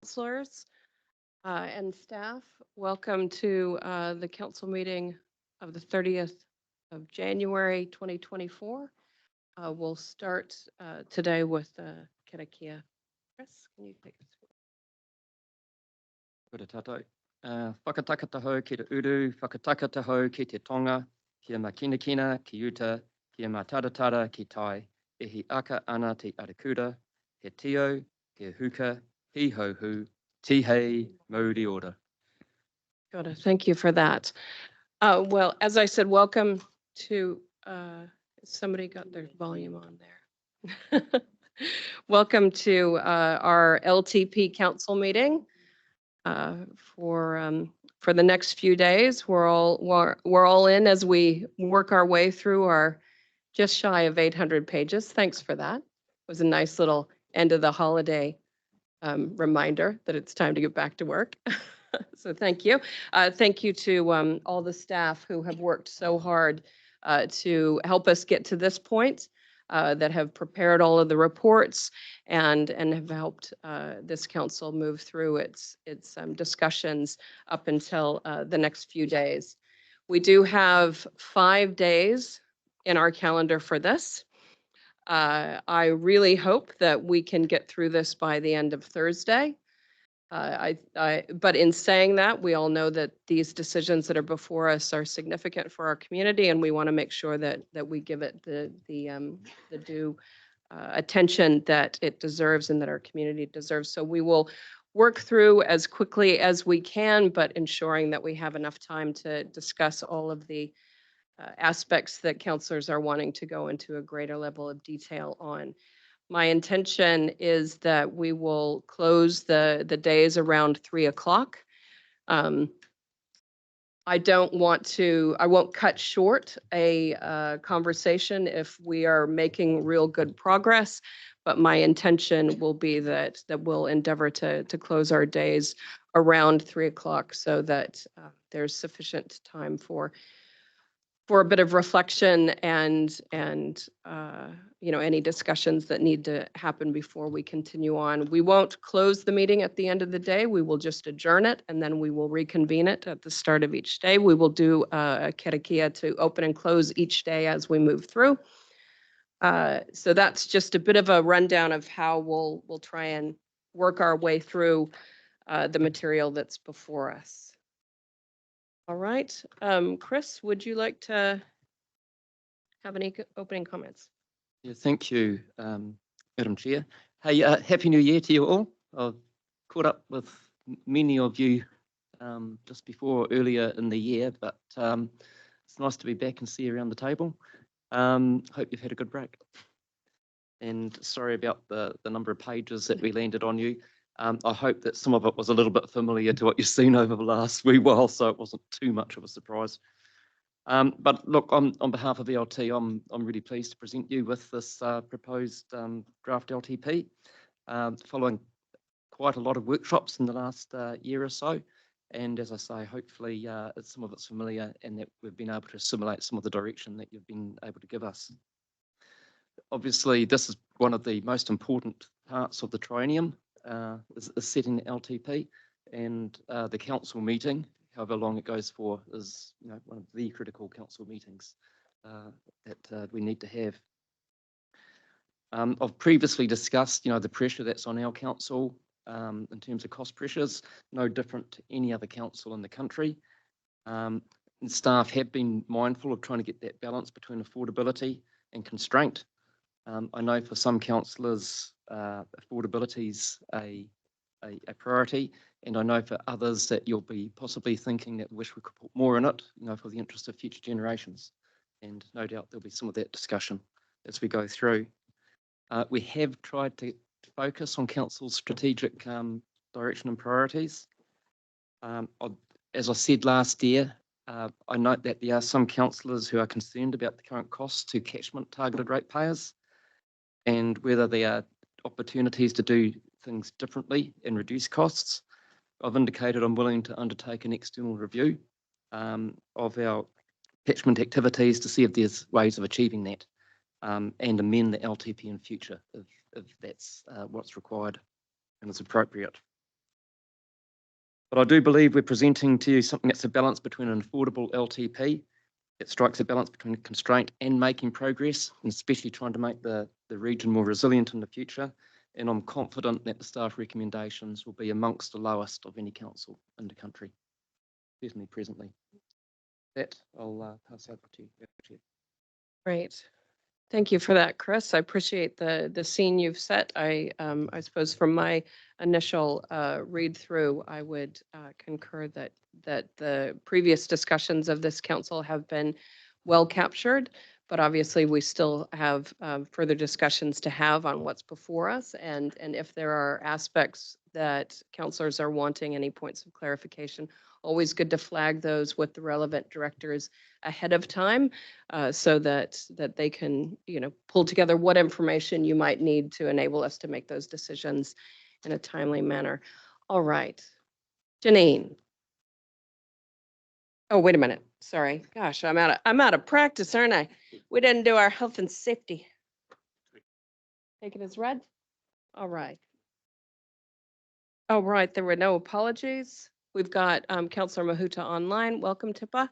councillors and staff. Welcome to the council meeting of the 30th of January 2024. We'll start today with Karakia. Chris, can you take us through? Kura tātou. Whakatakata hou ki te uru, whakatakata hou ki te tonga, kia makinakina, ki uta, kia mataratara ki tai, e hi aka ana te arakura, he tio, he huka, he ho hu, ti hei, mauri ora. Got it. Thank you for that. Well, as I said, welcome to, somebody got their volume on there. Welcome to our LTP council meeting. For the next few days. We're all in as we work our way through our just shy of 800 pages. Thanks for that. It was a nice little end of the holiday reminder that it's time to get back to work. So thank you. Thank you to all the staff who have worked so hard to help us get to this point. That have prepared all of the reports and have helped this council move through its discussions up until the next few days. We do have 5 days in our calendar for this. I really hope that we can get through this by the end of Thursday. But in saying that, we all know that these decisions that are before us are significant for our community, and we want to make sure that we give it the due attention that it deserves and that our community deserves. So we will work through as quickly as we can, but ensuring that we have enough time to discuss all of the aspects that councillors are wanting to go into a greater level of detail on. My intention is that we will close the days around 3 o'clock. I won't cut short a conversation if we are making real good progress, but my intention will be that we'll endeavor to close our days around 3 o'clock so that there's sufficient time for a bit of reflection and any discussions that need to happen before we continue on. We won't close the meeting at the end of the day. We will just adjourn it, and then we will reconvene it at the start of each day. We will do a karakia to open and close each day as we move through. So that's just a bit of a rundown of how we'll try and work our way through the material that's before us. All right. Chris, would you like to have any opening comments? Yeah, thank you, Madam Chair. Hey, Happy New Year to you all. I've caught up with many of you just before earlier in the year, but it's nice to be back and see you around the table. Hope you've had a good break. And sorry about the number of pages that we landed on you. I hope that some of it was a little bit familiar to what you've seen over the last wee while, so it wasn't too much of a surprise. But look, on behalf of LT, I'm really pleased to present you with this proposed draft LTP, following quite a lot of workshops in the last year or so. And as I say, hopefully some of it's familiar and that we've been able to assimilate some of the direction that you've been able to give us. Obviously, this is one of the most important parts of the triennium, is setting the LTP, and the council meeting, however long it goes for, is one of the critical council meetings that we need to have. I've previously discussed, the pressure that's on our council in terms of cost pressures, no different to any other council in the country. And staff have been mindful of trying to get that balance between affordability and constraint. I know for some councillors, affordability is a priority, and I know for others that you'll be possibly thinking that wish we could put more in it, for the interest of future generations. And no doubt there'll be some of that discussion as we go through. We have tried to focus on council's strategic direction and priorities. As I said last year, I note that there are some councillors who are concerned about the current costs to catchment targeted ratepayers, and whether there are opportunities to do things differently and reduce costs. I've indicated I'm willing to undertake an external review of our catchment activities to see if there's ways of achieving that, and amend the LTP in future if that's what's required and is appropriate. But I do believe we're presenting to you something that's a balance between an affordable LTP. It strikes a balance between constraint and making progress, and especially trying to make the region more resilient in the future. And I'm confident that the staff recommendations will be amongst the lowest of any council in the country, certainly presently. That I'll pass over to you, Chair. Great. Thank you for that, Chris. I appreciate the scene you've set. I suppose from my initial read through, I would concur that the previous discussions of this council have been well captured, but obviously we still have further discussions to have on what's before us, and if there are aspects that councillors are wanting, any points of clarification, always good to flag those with the relevant directors ahead of time, so that they can, pull together what information you might need to enable us to make those decisions in a timely manner. All right, Janine. Oh, wait a minute. Sorry. Gosh, I'm out of practice, aren't I? We didn't do our health and safety. Take it as read. All right. All right. There were no apologies. We've got Councillor Mahuta online. Welcome, Tipa.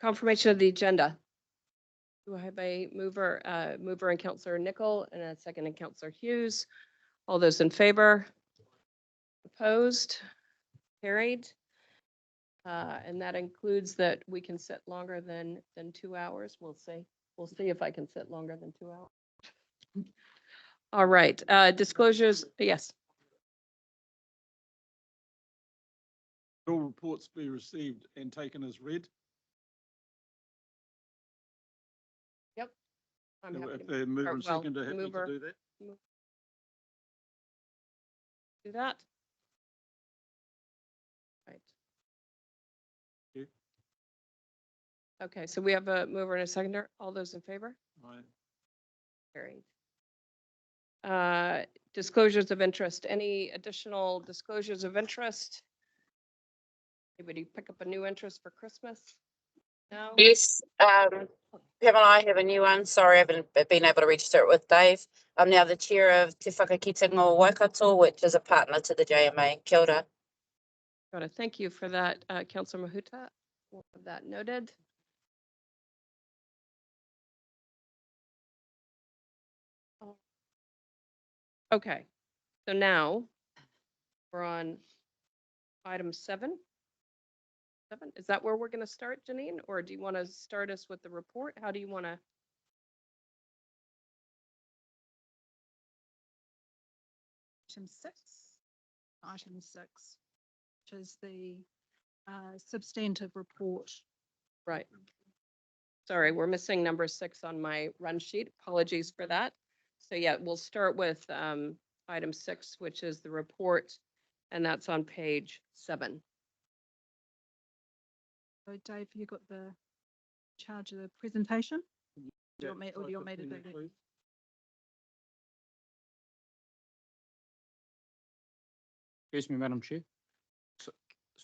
Confirmation of the agenda. Do I have a mover and Councillor Nickel and a second and Councillor Hughes? All those in favor? Opposed? Carried? And that includes that we can sit longer than 2 hours. We'll see. We'll see if I can sit longer than 2 hours. All right, disclosures, yes. All reports be received and taken as read. Yep. I'm happy If to the mover and well, seconder happy mover. to do that. Do that. Right. Okay. Okay, so we have a mover and a seconder. All those in favor? Aye. Carried. Disclosures of interest. Any additional disclosures of interest? Anybody pick up a new interest for Christmas? No? Yes, Pam and I have a new one. Sorry, I haven't been able to register it with Dave. I'm now the chair of Te Whakakitengo Waikato, which is a partner to the JMA. Kia ora. Got it. Thank you for that, Councillor Mahuta. We'll have that noted. Okay, so now we're on item 7. Is that where we're going to start, Janine? Or do you want to start us with the report? How do you want to? Item 6, which is the substantive report. Right. Sorry, we're missing number 6 on my run sheet. Apologies for that. So yeah, we'll start with item 6, which is the report, and that's on page 7. So Dave, you got the charge of the presentation? Do you want me to do that? Excuse me, Madam Chair.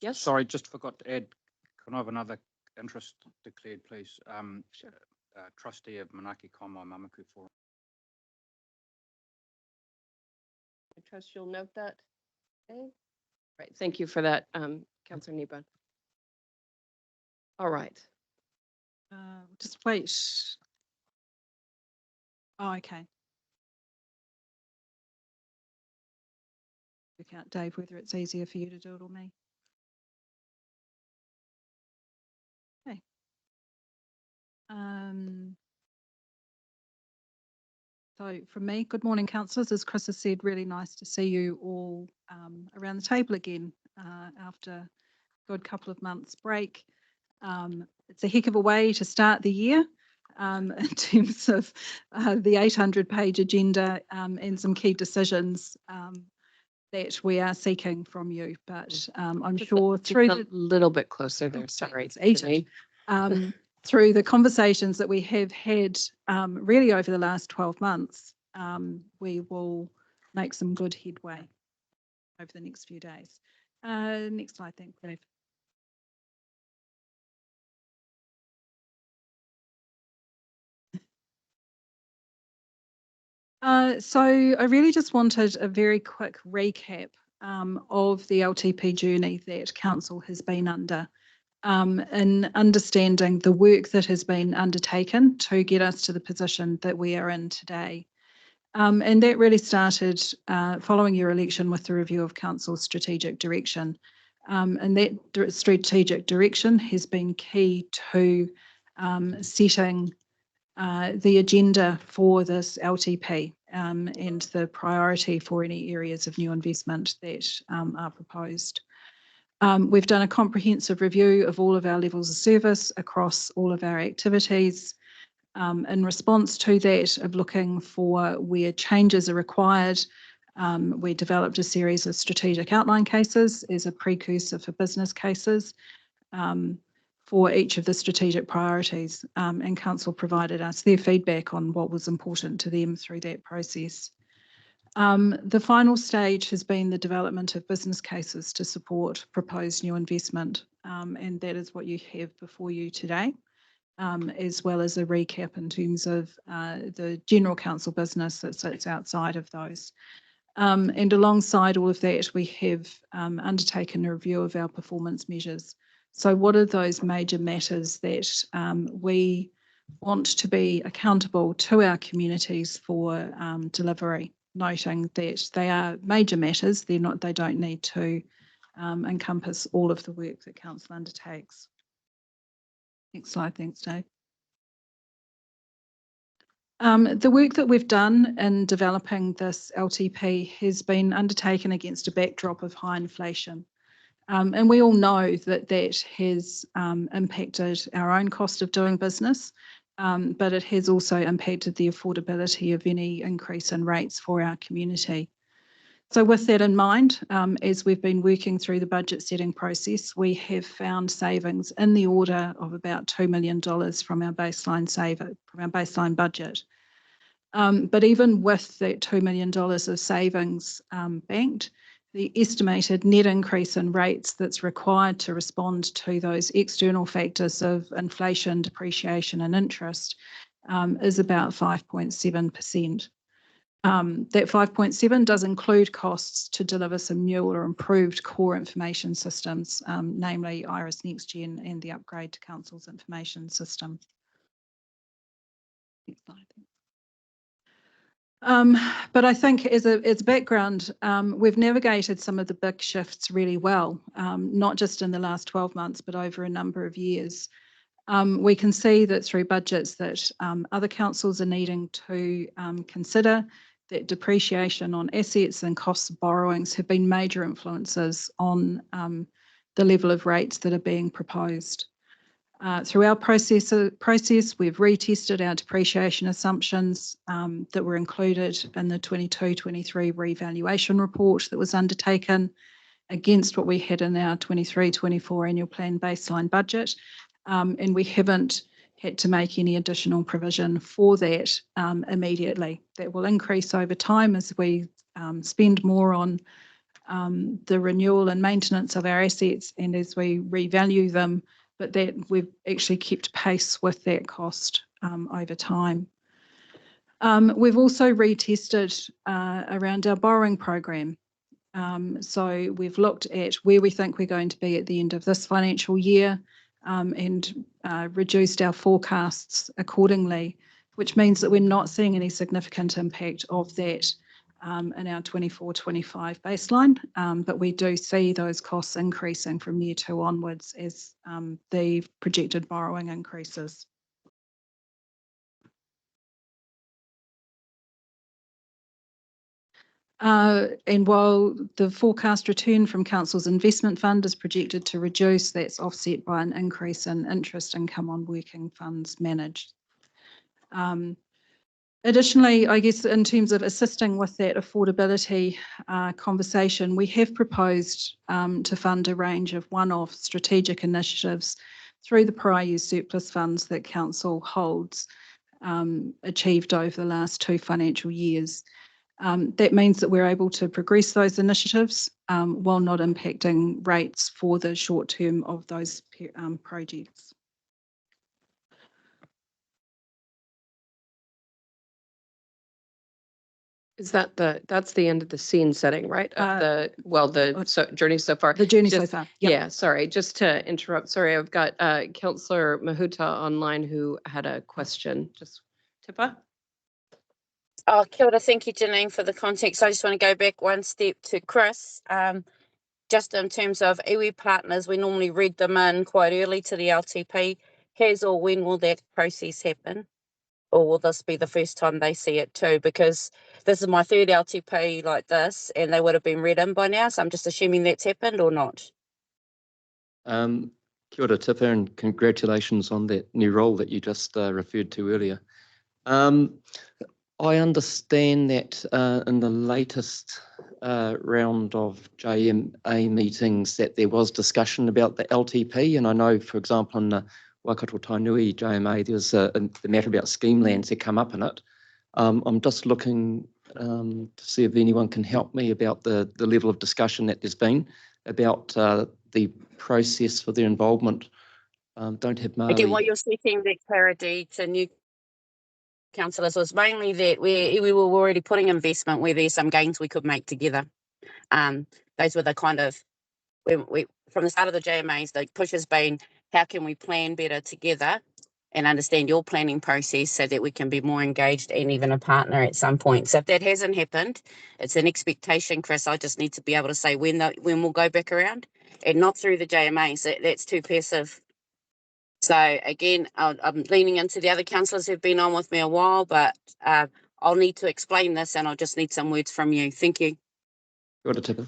Yes. Sorry, just forgot to add, can I have another interest declared, please? Sure. Trustee of Manaki Komo Mamaku Forum. I trust you'll note that. Okay. Right. Thank you for that, Councillor Niban. All right. Just wait. Oh, okay. Work out, Dave, whether it's easier for you to do it or me. Okay. So from me, good morning, councillors. As Chris has said, really nice to see you all around the table again after a good couple of months break. It's a heck of a way to start the year in terms of the 800-page agenda and some key decisions that we are seeking from you. But I'm sure through a little bit closer there. Sorry, through the conversations that we have had really over the last 12 months, we will make some good headway over the next few days. Next slide, thank you. So I really just wanted a very quick recap of the LTP journey that Council has been under, in understanding the work that has been undertaken to get us to the position that we are in today. And that really started following your election with the review of Council's strategic direction. And that strategic direction has been key to setting the agenda for this LTP and the priority for any areas of new investment that are proposed. We've done a comprehensive review of all of our levels of service across all of our activities. In response to that, of looking for where changes are required, we developed a series of strategic outline cases as a precursor for business cases for each of the strategic priorities, and Council provided us their feedback on what was important to them through that process. The final stage has been the development of business cases to support proposed new investment, and that is what you have before you today. As well as a recap in terms of the general council business that sits outside of those. And alongside all of that, we have undertaken a review of our performance measures. So what are those major matters that we want to be accountable to our communities for delivery, noting that they are major matters, they don't need to encompass all of the work that council undertakes. Next slide, thanks, Dave. The work that we've done in developing this LTP has been undertaken against a backdrop of high inflation. And we all know that that has impacted our own cost of doing business, but it has also impacted the affordability of any increase in rates for our community. So with that in mind, as we've been working through the budget setting process, we have found savings in the order of about $2 million from our baseline budget. But even with that $2 million of savings banked, the estimated net increase in rates that's required to respond to those external factors of inflation, depreciation and interest is about 5.7%. That 5.7 does include costs to deliver some new or improved core information systems, namely Iris NextGen and the upgrade to Council's information system. Next slide. But I think as a background, we've navigated some of the big shifts really well, not just in the last 12 months, but over a number of years. We can see that through budgets that other councils are needing to consider, that depreciation on assets and costs of borrowings have been major influences on the level of rates that are being proposed. Through our process, we've retested our depreciation assumptions that were included in the 22-23 revaluation report that was undertaken against what we had in our 23-24 annual plan baseline budget. And we haven't had to make any additional provision for that immediately. That will increase over time as we spend more on the renewal and maintenance of our assets and as we revalue them, but that we've actually kept pace with that cost over time. We've also retested around our borrowing program. So we've looked at where we think we're going to be at the end of this financial year and reduced our forecasts accordingly, which means that we're not seeing any significant impact of that in our 24-25 baseline, but we do see those costs increasing from year 2 onwards as the projected borrowing increases. And while the forecast return from Council's investment fund is projected to reduce, that's offset by an increase in interest income on working funds managed. Additionally, I guess in terms of assisting with that affordability conversation, we have proposed to fund a range of one-off strategic initiatives through the prior year surplus funds that Council holds, achieved over the last 2 financial years. That means that we're able to progress those initiatives while not impacting rates for the short term of those projects. Is that that's the end of the scene setting, right? Of the journey so far. The journey so Just- far. Yep. Yeah, sorry, just to interrupt. Sorry, I've got Councillor Mahuta online who had a question. Just Tipa? Oh, kia ora. Thank you, Janine, for the context. I just want to go back one step to Chris. Just in terms of iwi partners, we normally read them in quite early to the LTP. Has or when will that process happen? Or will this be the first time they see it too? Because this is my third LTP like this, and they would have been read in by now. So I'm just assuming that's happened or not. Kia ora, Tipper, and congratulations on that new role that you just referred to earlier. I understand that in the latest round of JMA meetings that there was discussion about the LTP, and I know, for example, in the Waikato Tainui JMA, there was the matter about scheme lands that come up in it. I'm just looking to see if anyone can help me about the level of discussion that there's been about the process for their involvement. Don't have Maori. Again, what you're seeking that clarity to new councillors was mainly that we were already putting investment where there's some gains we could make together. Those were the kind of, we from the start of the JMAs, the push has been, how can we plan better together and understand your planning process so that we can be more engaged and even a partner at some point. So if that hasn't happened, it's an expectation, Chris. I just need to be able to say when we'll go back around and not through the JMAs. That's too passive. So again, I'm leaning into the other councillors who've been on with me a while, but I'll need to explain this and I'll just need some words from you. Thank you. Kia ora, Tipper.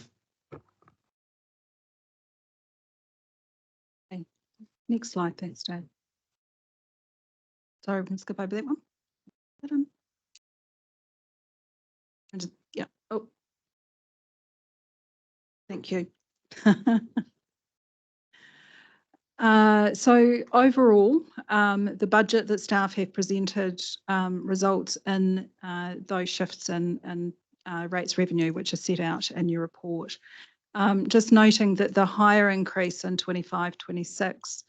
Next slide, thanks, Dave. Sorry, we can skip over that one. And just, yeah. Oh, thank you. So overall, the budget that staff have presented results in those shifts in rates revenue, which are set out in your report. Just noting that the higher increase in 25-26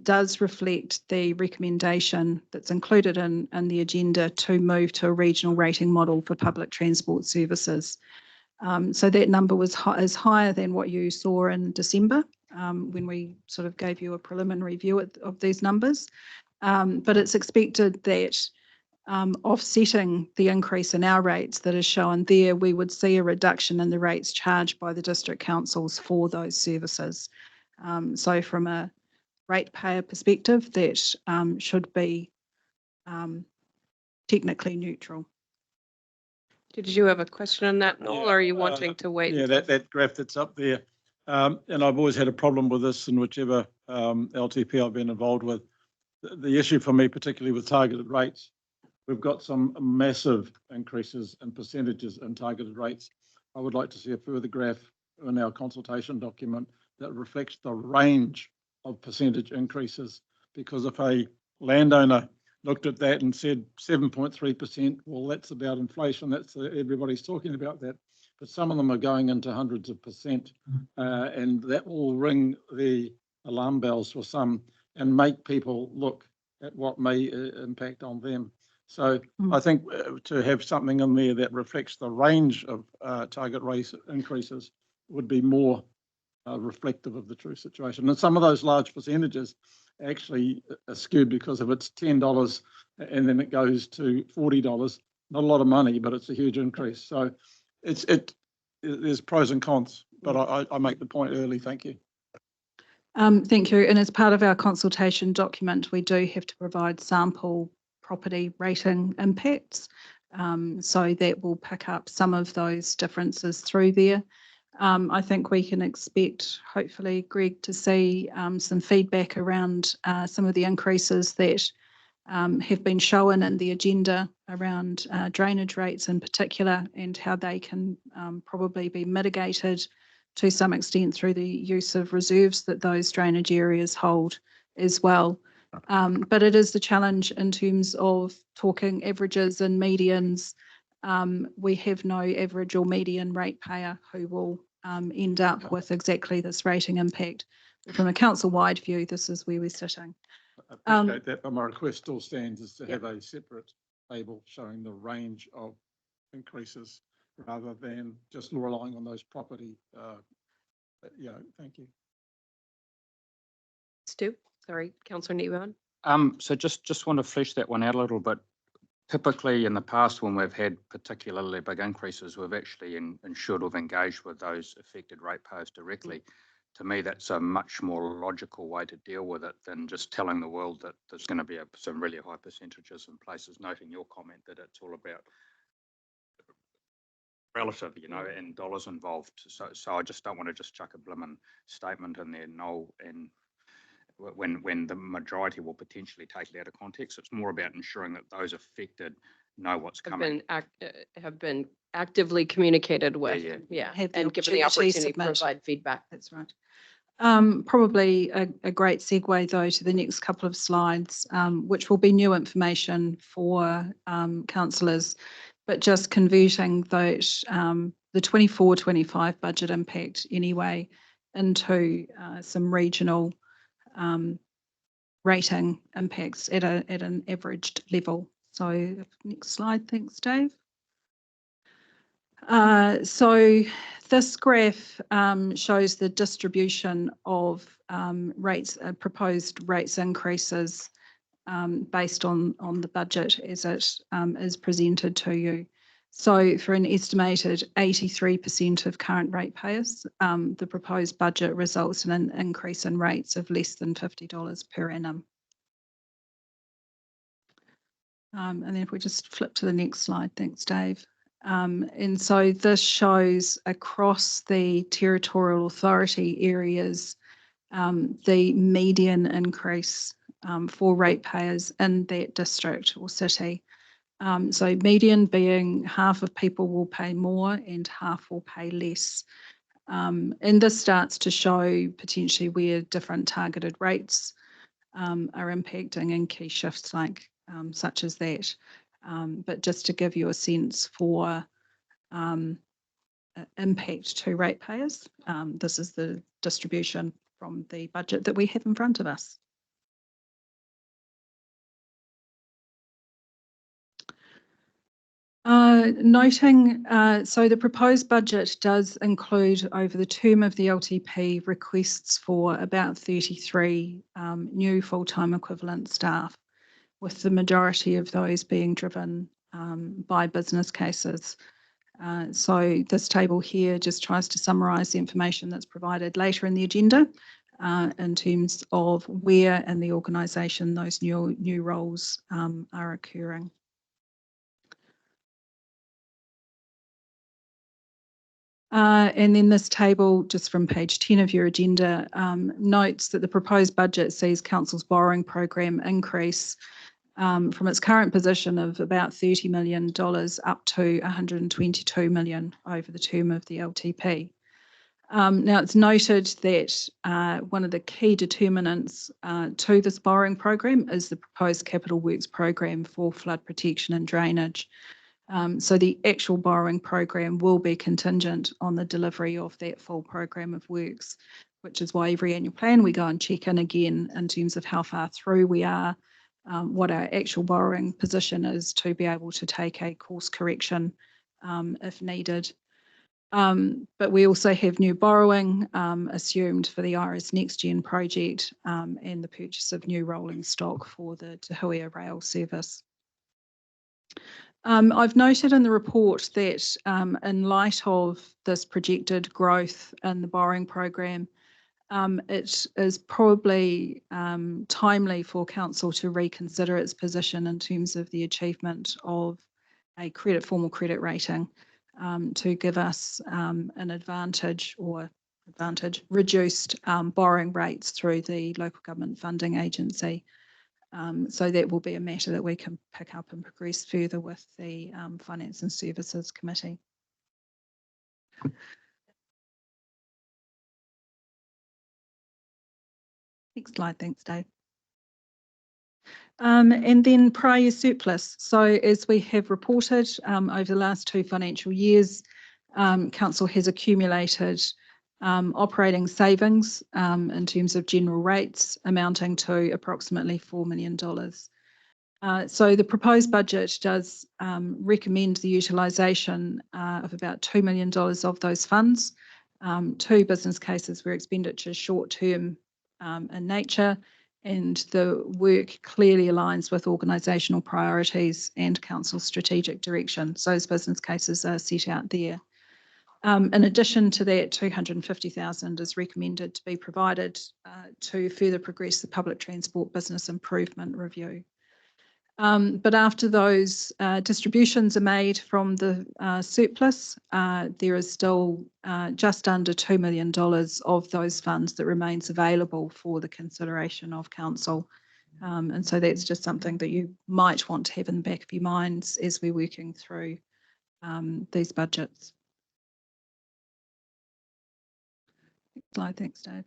does reflect the recommendation that's included in the agenda to move to a regional rating model for public transport services. So that number is higher than what you saw in December when we sort of gave you a preliminary view of these numbers. But it's expected that offsetting the increase in our rates that is shown there, we would see a reduction in the rates charged by the district councils for those services. So from a ratepayer perspective, that should be technically neutral. Did you have a question on that, Noel, or are you wanting to wait? Yeah, that graph that's up there. And I've always had a problem with this in whichever LTP I've been involved with. The issue for me, particularly with targeted rates, we've got some massive increases in percentages in targeted rates. I would like to see a further graph in our consultation document that reflects the range of percentage increases, because if a landowner looked at that and said 7.3%, well, that's about inflation. That's everybody's talking about that, but some of them are going into hundreds of percent, and that will ring the alarm bells for some and make people look at what may impact on them. So I think to have something in there that reflects the range of target rate increases would be more reflective of the true situation. And some of those large percentages actually are skewed because if it's $10 and then it goes to $40, not a lot of money, but it's a huge increase. So there's pros and cons, but I make the point early. Thank you. Thank you. And as part of our consultation document, we do have to provide sample property rating impacts. So that will pick up some of those differences through there. I think we can expect, hopefully, Greg, to see some feedback around some of the increases that have been shown in the agenda around drainage rates in particular, and how they can probably be mitigated to some extent through the use of reserves that those drainage areas hold as well. But it is the challenge in terms of talking averages and medians. We have no average or median ratepayer who will end up with exactly this rating impact. But from a council-wide view, this is where we're sitting. I appreciate that, but my request still stands is to have a separate table showing the range of increases rather than just relying on those property. Thank you. Stu, sorry, Councillor Niwan. So just want to flesh that one out a little bit. Typically, in the past, when we've had particularly big increases, we've actually ensured we've engaged with those affected ratepayers directly. To me, that's a much more logical way to deal with it than just telling the world that there's going to be some really high percentages in places, noting your comment that it's all about relative, and dollars involved. So I just don't want to just chuck a blimmin' statement in there, no, and when the majority will potentially take it out of context. It's more about ensuring that those affected know what's coming. Have been actively communicated with. Yeah, Have the and given the opportunity to opportunity to submit. provide feedback. That's right. Probably a great segue, though, to the next couple of slides, which will be new information for councillors, but just converting those, the 24-25 budget impact anyway into some regional rating impacts at an averaged level. So next slide, thanks, Dave. So this graph shows the distribution of rates, proposed rates increases based on the budget as it is presented to you. So for an estimated 83% of current ratepayers, the proposed budget results in an increase in rates of less than $50 per annum. And then if we just flip to the next slide, thanks, Dave. And so this shows across the territorial authority areas the median increase for ratepayers in that district or city. So median being half of people will pay more and half will pay less. And this starts to show potentially where different targeted rates are impacting in key shifts like such as that. But just to give you a sense for impact to ratepayers, this is the distribution from the budget that we have in front of us. Noting, so the proposed budget does include over the term of the LTP requests for about 33 new full-time equivalent staff, with the majority of those being driven by business cases. So this table here just tries to summarise the information that's provided later in the agenda in terms of where in the organisation those new roles are occurring. And then this table, just from page 10 of your agenda, notes that the proposed budget sees Council's borrowing program increase from its current position of about $30 million up to $122 million over the term of the LTP. Now, it's noted that one of the key determinants to this borrowing program is the proposed capital works program for flood protection and drainage. So the actual borrowing program will be contingent on the delivery of that full program of works, which is why every annual plan we go and check in again in terms of how far through we are, what our actual borrowing position is to be able to take a course correction if needed. But we also have new borrowing assumed for the Iris Next Gen project and the purchase of new rolling stock for the Te Huia rail service. I've noted in the report that in light of this projected growth in the borrowing program, it is probably timely for Council to reconsider its position in terms of the achievement of a formal credit rating to give us an reduced borrowing rates through the local government funding agency. So that will be a matter that we can pick up and progress further with the Finance and Services Committee. Next slide, thanks, Dave. And then prior year surplus. So as we have reported over the last 2 financial years, Council has accumulated operating savings in terms of general rates amounting to approximately $4 million. So the proposed budget does recommend the utilisation of about $2 million of those funds. Two business cases where expenditure is short-term in nature, and the work clearly aligns with organisational priorities and council's strategic direction. So those business cases are set out there. In addition to that, 250,000 is recommended to be provided to further progress the public transport business improvement review. But after those distributions are made from the surplus, there is still just under $2 million of those funds that remains available for the consideration of council. And so that's just something that you might want to have in the back of your minds as we're working through these budgets. Next slide, thanks, Dave.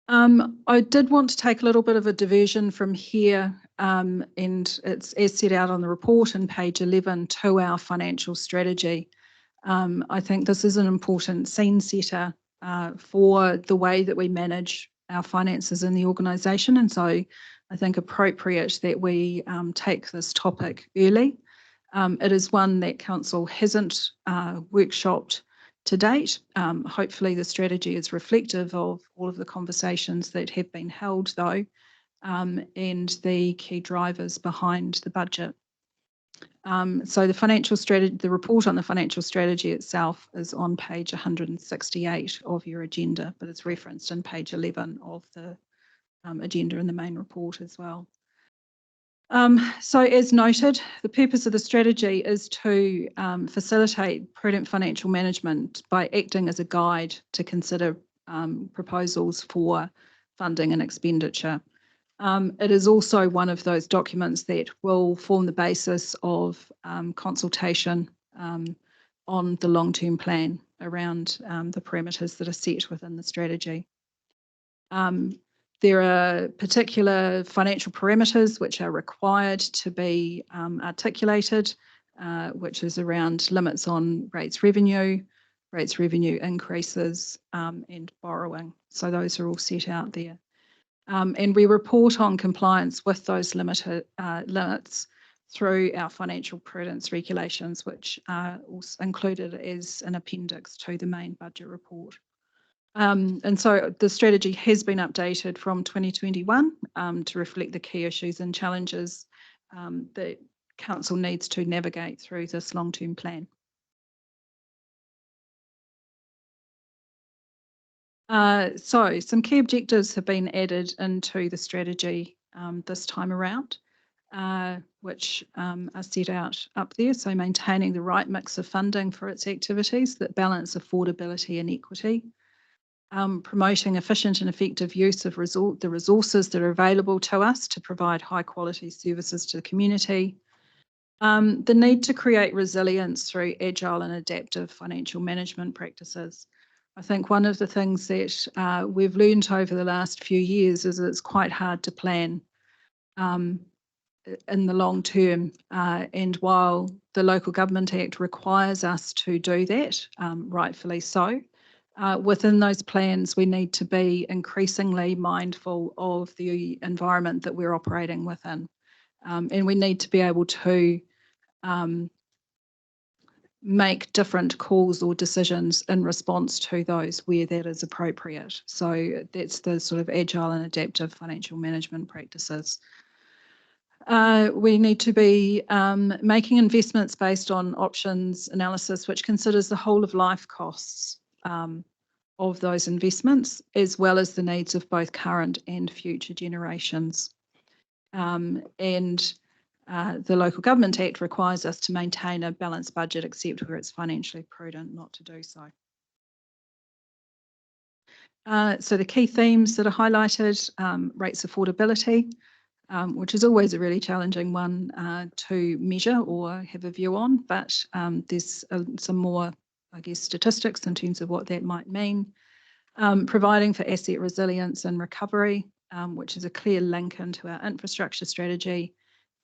I did want to take a little bit of a diversion from here, and it's as set out on the report on page 11 to our financial strategy. I think this is an important scene setter for the way that we manage our finances in the organisation, and so I think appropriate that we take this topic early. It is one that council hasn't workshopped to date. Hopefully the strategy is reflective of all of the conversations that have been held though, and the key drivers behind the budget. So the financial strategy, the report on the financial strategy itself is on page 168 of your agenda, but it's referenced in page 11 of the agenda in the main report as well. So as noted, the purpose of the strategy is to facilitate prudent financial management by acting as a guide to consider proposals for funding and expenditure. It is also one of those documents that will form the basis of consultation on the long-term plan around the parameters that are set within the strategy. There are particular financial parameters which are required to be articulated, which is around limits on rates revenue increases, and borrowing. So those are all set out there. And we report on compliance with those limits through our financial prudence regulations, which are also included as an appendix to the main budget report. And so the strategy has been updated from 2021 to reflect the key issues and challenges that council needs to navigate through this long-term plan. So some key objectives have been added into the strategy this time around, which are set out up there. So maintaining the right mix of funding for its activities that balance affordability and equity. Promoting efficient and effective use of the resources that are available to us to provide high quality services to the community. The need to create resilience through agile and adaptive financial management practices. I think one of the things that we've learned over the last few years is it's quite hard to plan in the long term. And while the Local Government Act requires us to do that, rightfully so, within those plans, we need to be increasingly mindful of the environment that we're operating within. And we need to be able to make different calls or decisions in response to those where that is appropriate. So that's the sort of agile and adaptive financial management practices. We need to be making investments based on options analysis, which considers the whole of life costs of those investments, as well as the needs of both current and future generations. The Local Government Act requires us to maintain a balanced budget, except where it's financially prudent not to do so. So the key themes that are highlighted, rates affordability, which is always a really challenging one to measure or have a view on, but there's some more, I guess, statistics in terms of what that might mean. Providing for asset resilience and recovery, which is a clear link into our infrastructure strategy,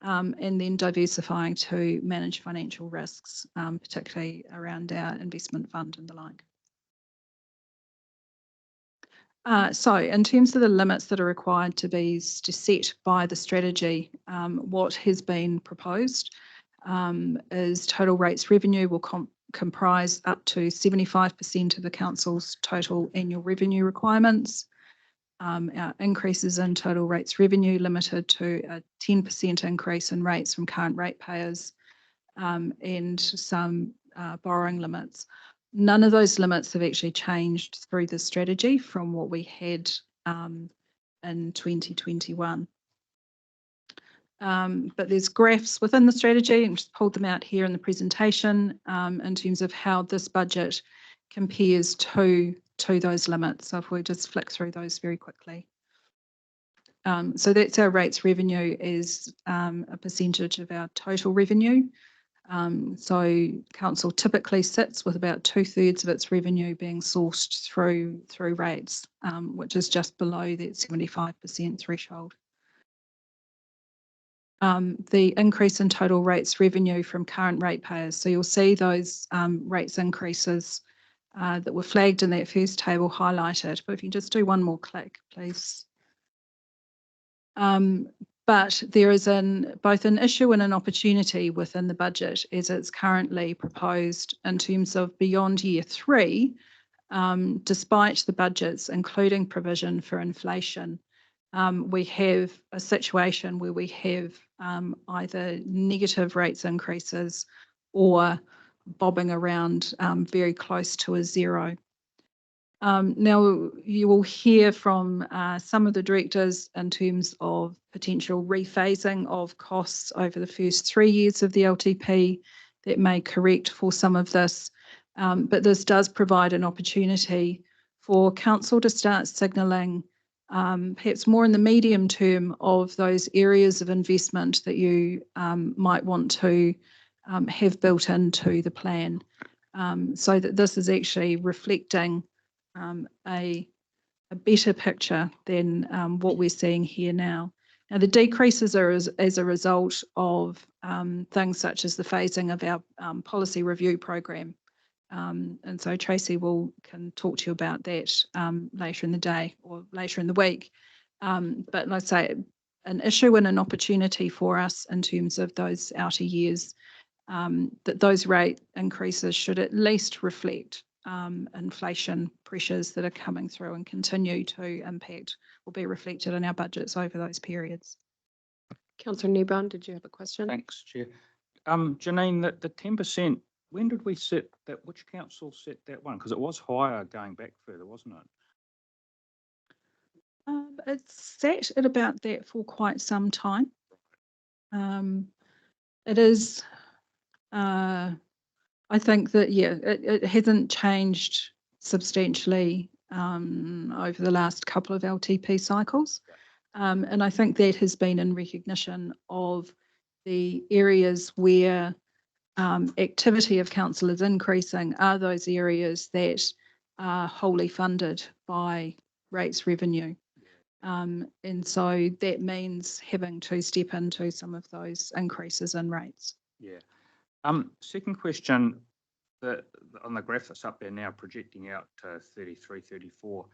and then diversifying to manage financial risks, particularly around our investment fund and the like. So in terms of the limits that are required to be set by the strategy, what has been proposed is total rates revenue will comprise up to 75% of the council's total annual revenue requirements. Our increases in total rates revenue limited to a 10% increase in rates from current ratepayers, and some borrowing limits. None of those limits have actually changed through the strategy from what we had in 2021. But there's graphs within the strategy, and just pulled them out here in the presentation in terms of how this budget compares to those limits. So if we just flick through those very quickly. So that's our rates revenue as a percentage of our total revenue. So council typically sits with about 2/3 of its revenue being sourced through rates, which is just below that 75% threshold. The increase in total rates revenue from current ratepayers. So you'll see those rates increases that were flagged in that first table highlighted. But if you just do one more click, please. But there is both an issue and an opportunity within the budget as it's currently proposed in terms of beyond year 3, despite the budgets including provision for inflation. We have a situation where we have either negative rates increases or bobbing around very close to a 0. Now, you will hear from some of the directors in terms of potential rephasing of costs over the first 3 years of the LTP that may correct for some of this. But this does provide an opportunity for council to start signalling perhaps more in the medium term of those areas of investment that you might want to have built into the plan, so that this is actually reflecting a better picture than what we're seeing here now. Now, the decreases are as a result of things such as the phasing of our policy review program. And so Tracy can talk to you about that later in the day or later in the week. But like I say, an issue and an opportunity for us in terms of those outer years, that those rate increases should at least reflect inflation pressures that are coming through and continue to impact or be reflected in our budgets over those periods. Councillor Kneebone, did you have a question? Thanks, Chair. Janine, the 10%, when did we set that? Which council set that one? Because it was higher going back further, wasn't it? It's sat at about that for quite some time. It is, I think that, yeah, it hasn't changed substantially over the last couple of LTP cycles. And I think that has been in recognition of the areas where activity of council is increasing are those areas that are wholly funded by rates revenue. And so that means having to step into some of those increases in rates. Yeah. Second question, on the graph that's up there now, projecting out to 33, 34,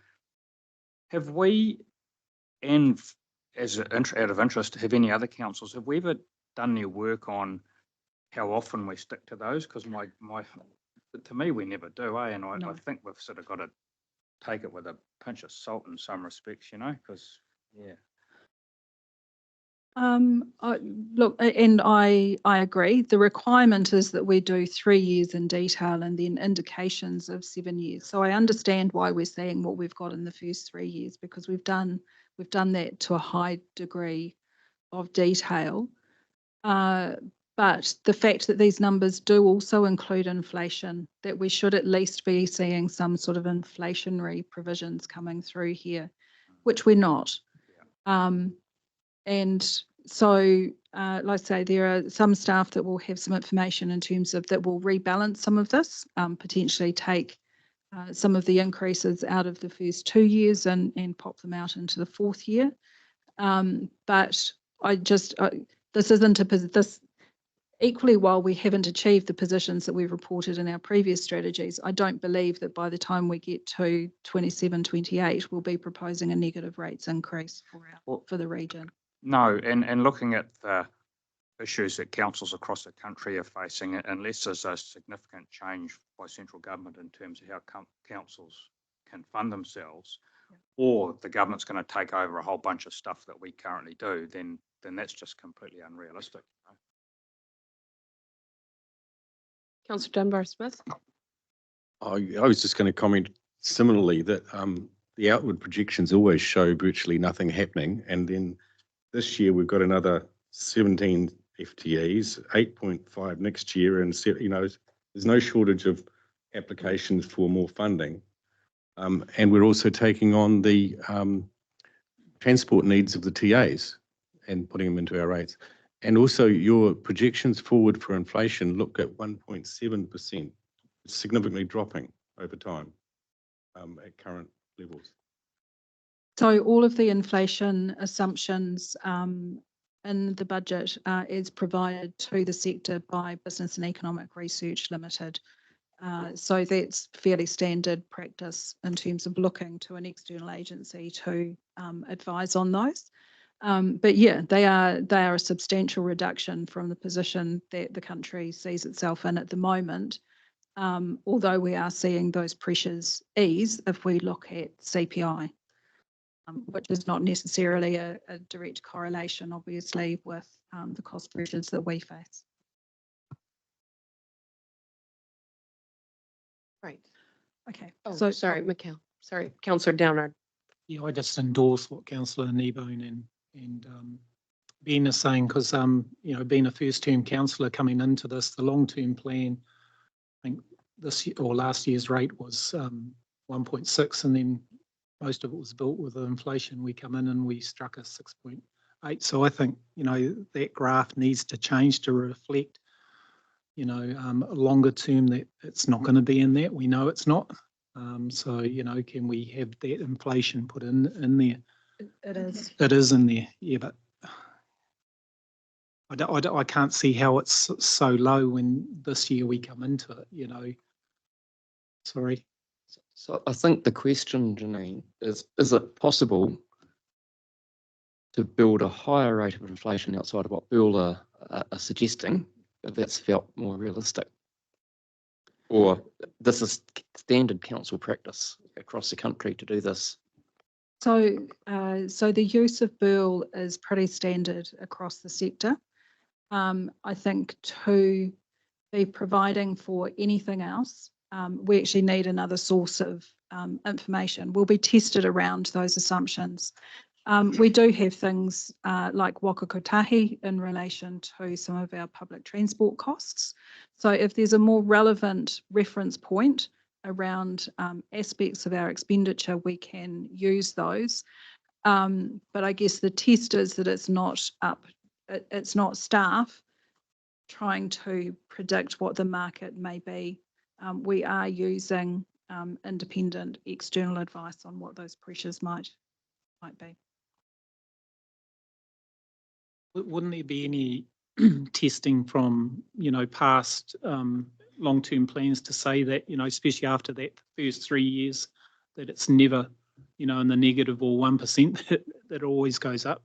have we, and as out of interest, have any other councils, have we ever done any work on how often we stick to those? Because to me, we never do, eh? And I think we've sort of got to take it with a pinch of salt in some respects, because, yeah. Look, and I agree. The requirement is that we do 3 years in detail and then indications of 7 years. So I understand why we're saying what we've got in the first 3 years, because we've done that to a high degree of detail. But the fact that these numbers do also include inflation, that we should at least be seeing some sort of inflationary provisions coming through here, which we're not. And so, like I say, there are some staff that will have some information in terms of that will rebalance some of this, potentially take some of the increases out of the first 2 years and pop them out into the 4th year. But this isn't this. Equally, while we haven't achieved the positions that we've reported in our previous strategies, I don't believe that by the time we get to 27, 28, we'll be proposing a negative rates increase for the region. No, and looking at the issues that councils across the country are facing, unless there's a significant change by central government in terms of how councils can fund themselves, or the government's going to take over a whole bunch of stuff that we currently do, then that's just completely unrealistic. Councillor Dunbar-Smith. I was just going to comment similarly that the outward projections always show virtually nothing happening. And then this year we've got another 17 FTEs, 8.5 next year. And, there's no shortage of applications for more funding. And we're also taking on the transport needs of the TAs and putting them into our rates. And also your projections forward for inflation look at 1.7%, significantly dropping over time at current levels. So all of the inflation assumptions in the budget is provided to the sector by Business and Economic Research Limited. So that's fairly standard practice in terms of looking to an external agency to advise on those. But yeah, they are a substantial reduction from the position that the country sees itself in at the moment. Although we are seeing those pressures ease if we look at CPI, which is not necessarily a direct correlation, obviously, with the cost pressures that we face. Right. Okay. Oh, So sorry, Mikhail. Sorry, Councillor Downard. Yeah, I just endorse what Councillor Kneebone and Ben is saying, because being a first-term councillor coming into this, the long-term plan, I think this year or last year's rate was 1.6, and then most of it was built with the inflation. We come in and we struck a 6.8. So I think that graph needs to change to reflect longer term that it's not going to be in that. We know it's not. So can we have that inflation put in there? it is. It is in there, yeah, but I can't see how it's so low when this year we come into it, Sorry. So I think the question, Janine, is it possible to build a higher rate of inflation outside of what Bill are suggesting, if that's felt more realistic? Or this is standard council practice across the country to do this? So the use of Burl is pretty standard across the sector. I think to be providing for anything else, we actually need another source of information. We'll be tested around those assumptions. We do have things like waka kotahi in relation to some of our public transport costs. So if there's a more relevant reference point around aspects of our expenditure, we can use those. But I guess the test is that it's not staff trying to predict what the market may be. We are using independent external advice on what those pressures might be. Wouldn't there be any testing from past long-term plans to say that especially after that first 3 years, that it's never in the negative or 1%, that it always goes up,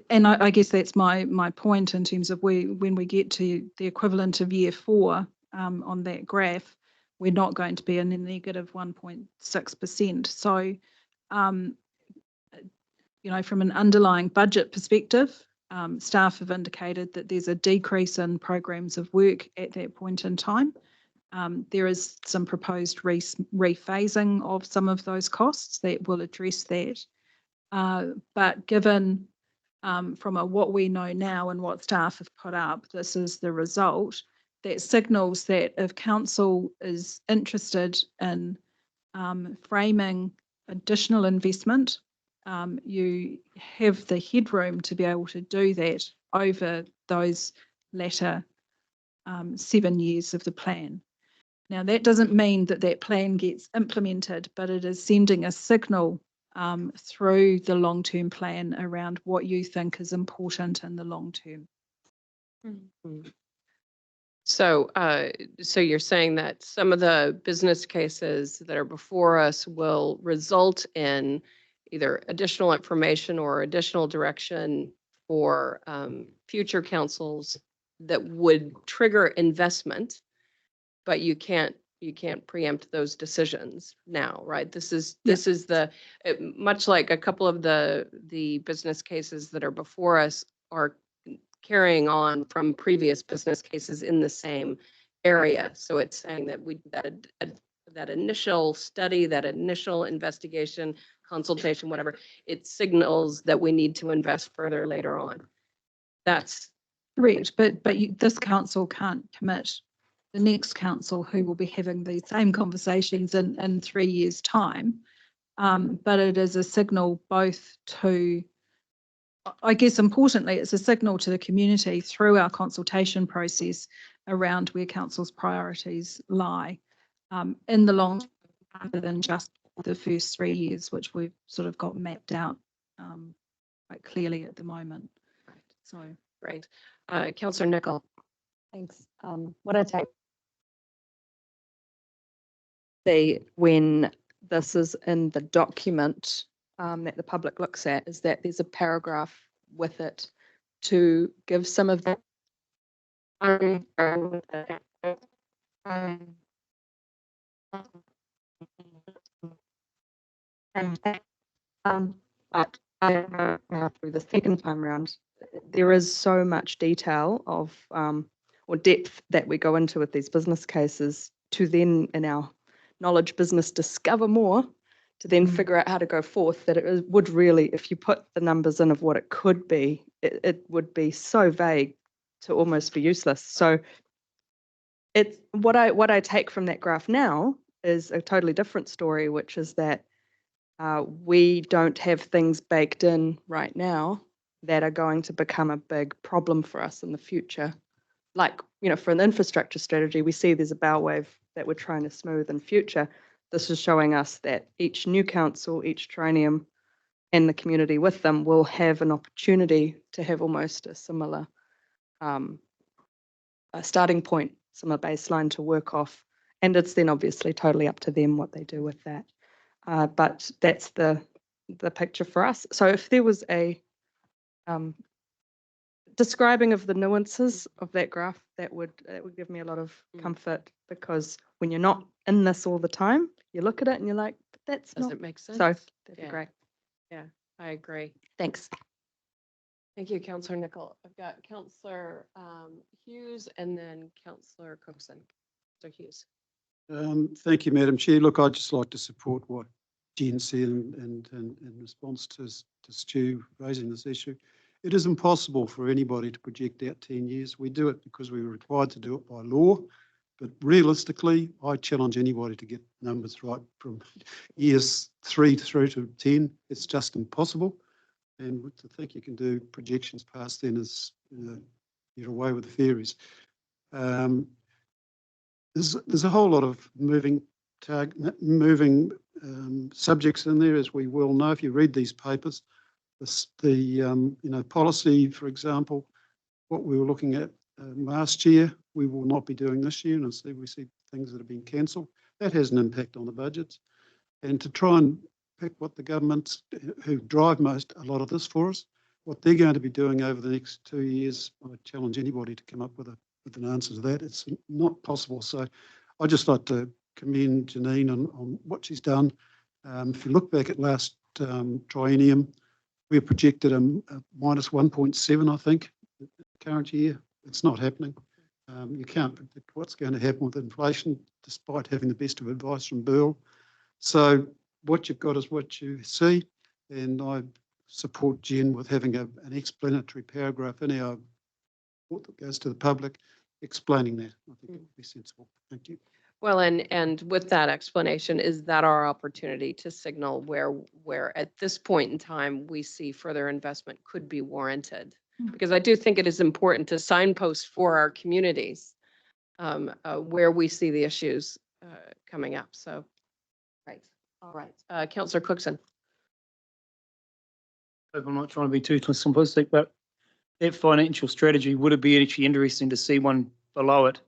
And I guess that's my point in terms of when we get to the equivalent of year 4 on that graph, we're not going to be in the negative 1.6%. So, from an underlying budget perspective, staff have indicated that there's a decrease in programs of work at that point in time. There is some proposed rephasing of some of those costs that will address that. But given from what we know now and what staff have put up, this is the result. That signals that if council is interested in framing additional investment, you have the headroom to be able to do that over those latter 7 years of the plan. Now, that doesn't mean that plan gets implemented, but it is sending a signal through the long-term plan around what you think is important in the long term. So, so you're saying that some of the business cases that are before us will result in either additional information or additional direction for future councils that would trigger investment, but you can't preempt those decisions now, right? This is much like a couple of the business cases that are before us are carrying on from previous business cases in the same area. So it's saying that that initial study, that initial investigation, consultation, whatever, it signals that we need to invest further later on. That's Correct, but this council can't commit the next council who will be having these same conversations in 3 years' time. But it is a signal both to, I guess importantly, it's a signal to the community through our consultation process around where council's priorities lie in the long term, rather than just the first 3 years, which we've sort of got mapped out quite clearly at the moment. So. great. Councillor Nicol. Thanks. What I take when this is in the document that the public looks at is that there's a paragraph with it to give some of the but I don't know now through the second time round, there is so much detail of or depth that we go into with these business cases to then in our knowledge business discover more to then figure out how to go forth, that it would really, if you put the numbers in of what it could be, it would be so vague to almost be useless. So it's what I take from that graph now is a totally different story, which is that we don't have things baked in right now that are going to become a big problem for us in the future. Like, for an infrastructure strategy, we see there's a bow wave that we're trying to smooth in future. This is showing us that each new council, each triennium, and the community with them will have an opportunity to have almost a similar a starting point, similar baseline to work off. And it's then obviously totally up to them what they do with that. But that's the picture for us. So if there was a describing of the nuances of that graph, that would give me a lot of comfort, because when you're not in this all the time, you look at it and you're like, but that's Does not. it make sense? So that'd be Yeah. great. Yeah, I agree. Thanks. Thank you, Councillor Nicol. I've got Councillor Hughes and then Councillor Cookson. Councillor Hughes. Thank you, Madam Chair. Look, I'd just like to support what Jen said and in response to Stu raising this issue. It is impossible for anybody to project out 10 years. We do it because we're required to do it by law. But realistically, I challenge anybody to get numbers right from years 3 through to 10. It's just impossible. And to think you can do projections past then is, you're away with the fairies. There's a whole lot of moving subjects in there, as we well know if you read these papers. The policy, for example, what we were looking at last year, we will not be doing this year, and we see things that have been cancelled. That has an impact on the budgets. And to try and pick what the governments who drive a lot of this for us, what they're going to be doing over the next 2 years, I challenge anybody to come up with an answer to that. It's not possible. So I'd just like to commend Janine on what she's done. If you look back at last triennium, we projected a minus 1.7, I think, current year. It's not happening. You can't predict what's going to happen with inflation, despite having the best of advice from Burl. So what you've got is what you see, and I support Jen with having an explanatory paragraph in our report that goes to the public explaining that. I think it would be sensible. Thank you. Well, and with that explanation, is that our opportunity to signal where at this point in time we see further investment could be warranted? Because I do think it is important to signpost for our communities where we see the issues coming up. So, right. All right. Councillor Cookson. I'm not trying to be too simplistic, but that financial strategy, would it be actually interesting to see one below it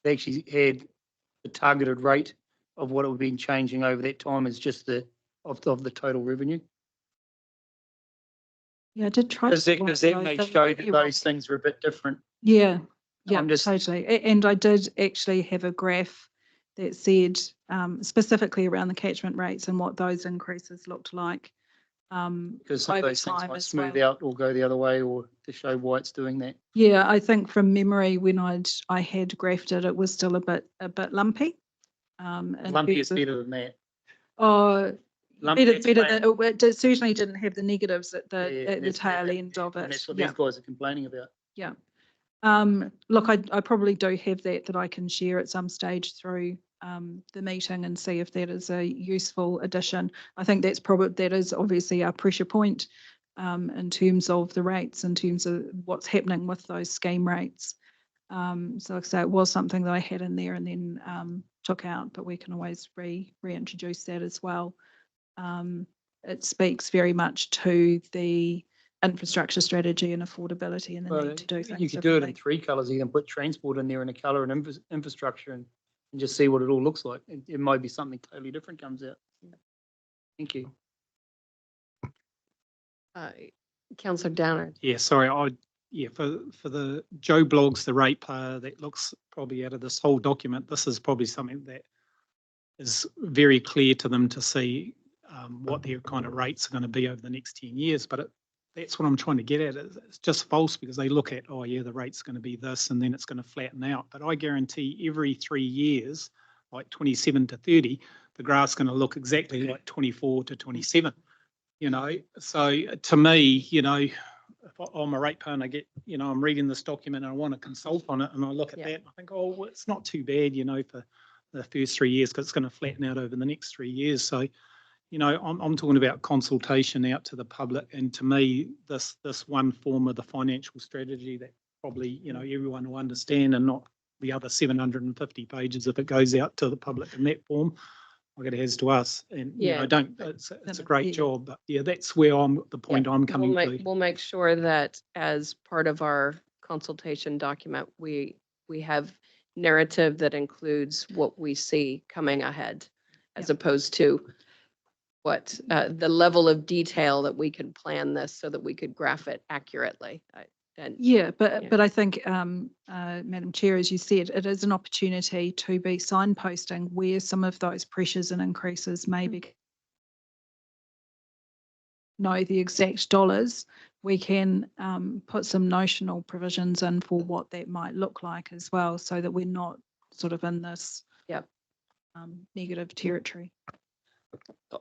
that actually had the targeted rate of what it would be changing over that time as just the of the total revenue? Yeah, I did try. Because to that may show that those things are a bit different. Yeah, yeah, I'm just- totally. And I did actually have a graph that said specifically around the catchment rates and what those increases looked like. Because some of over those things time might as smooth well. out or go the other way, or to show why it's doing that. Yeah, I think from memory, when I had graphed it, it was still a bit lumpy. in Lumpy terms is of- better than that. Oh, Lumpy, better than it certainly didn't have the negatives at the Yeah, at the tail end of and it. that's what Yeah, these guys are complaining about. yeah. Look, I probably do have that I can share at some stage through the meeting and see if that is a useful addition. I think that is obviously our pressure point in terms of the rates, in terms of what's happening with those scheme rates. So like I say, it was something that I had in there and then took out, but we can always reintroduce that as well. It speaks very much to the infrastructure strategy and affordability and the need to do things. You could do it in differently. 3 colours. You can put transport in there in a colour and infrastructure and just see what it all looks like. It might be something totally different comes out. Thank you. Councillor Downard. Yeah, sorry, for the Joe Blogs, the ratepayer, that looks probably out of this whole document, this is probably something that is very clear to them to see what their kind of rates are going to be over the next 10 years. But that's what I'm trying to get at. It's just false because they look at, oh yeah, the rate's going to be this and then it's going to flatten out. But I guarantee every 3 years, like 27 to 30, the graph's going to look exactly like 24 to 27. You know, so to me, you know, if I'm a ratepayer and I get, you know, I'm reading this document and I want to consult on it and I look at that and I think, oh, well, it's not too bad, you know, for the first 3 years because it's going to flatten out over the next 3 years. So, you know, I'm talking about consultation out to the public, and to me, this one form of the financial strategy that probably, you know, everyone will understand, and not the other 750 pages if it goes out to the public in that form, like it has to us. And you know, it's a great job, but yeah, that's where the point I'm coming to. We'll make sure that as part of our consultation document, we have narrative that includes what we see coming ahead, as opposed to what the level of detail that we could plan this so that we could graph it accurately. But I think, Madam Chair, as you said, it is an opportunity to be signposting where some of those pressures and increases may be. Know the exact dollars, we can put some notional provisions in for what that might look like as well, so that we're not sort of in this negative territory.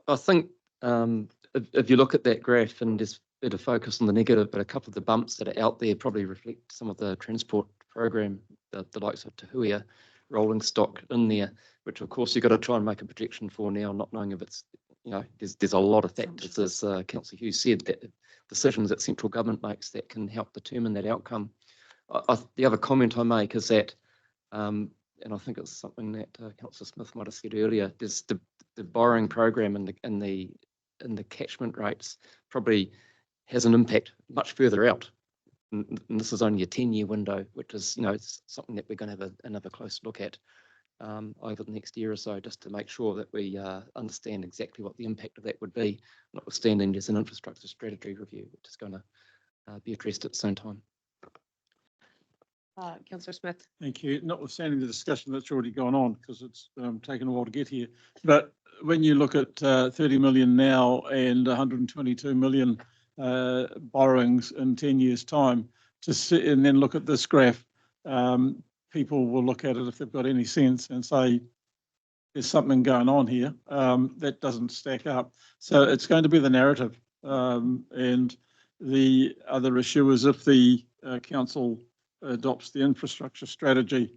I think if you look at that graph and just a bit of focus on the negative, but a couple of the bumps that are out there probably reflect some of the transport program, the likes of Tahuia, rolling stock in there, which of course you've got to try and make a projection for now, not knowing if it's, you know, there's a lot of factors, as Councillor Hughes said, that decisions that central government makes that can help determine that outcome. The other comment I make is that, and I think it's something that Councillor Smith might have said earlier, there's the borrowing program and the catchment rates probably has an impact much further out. And this is only a 10-year window, which is, you know, it's something that we're going to have another close look at over the next year or so, just to make sure that we understand exactly what the impact of that would be, notwithstanding there's an infrastructure strategy review, which is going to be addressed at the same time. Councillor Smith. Thank you. Notwithstanding the discussion that's already gone on, because it's taken a while to get here. But when you look at 30 million now and 122 million borrowings in 10 years' time, and then look at this graph, people will look at it if they've got any sense and say, there's something going on here that doesn't stack up. So it's going to be the narrative. And the other issue is if the council adopts the infrastructure strategy,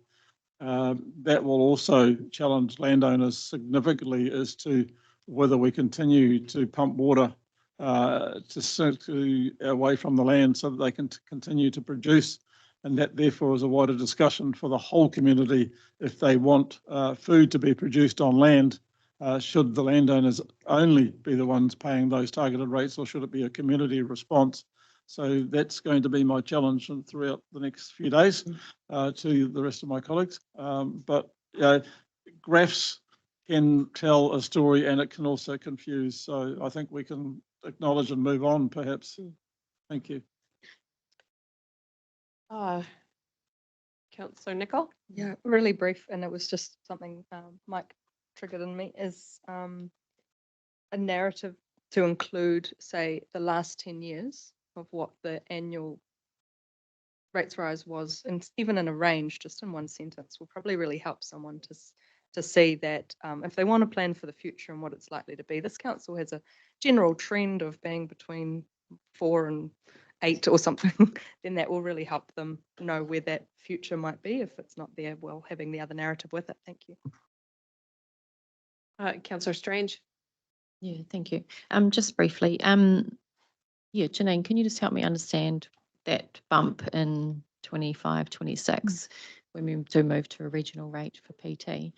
that will also challenge landowners significantly as to whether we continue to pump water away from the land so that they can continue to produce. And that therefore is a wider discussion for the whole community. If they want food to be produced on land, should the landowners only be the ones paying those targeted rates, or should it be a community response? So that's going to be my challenge throughout the next few days to the rest of my colleagues. But graphs can tell a story and it can also confuse. So I think we can acknowledge and move on, perhaps. Thank you. Councillor Nicol? Yeah, really brief, and it was just something Mike triggered in me, is a narrative to include, say, the last 10 years of what the annual rates rise was, and even in a range, just in one sentence, will probably really help someone to see that if they want to plan for the future and what it's likely to be. This council has a general trend of being between 4 and 8 or something, then that will really help them know where that future might be if it's not there, well, having the other narrative with it. Thank you. Councillor Strange? Yeah, thank you. Just briefly, yeah, Janine, can you just help me understand that bump in 25, 26 when we do move to a regional rate for PT?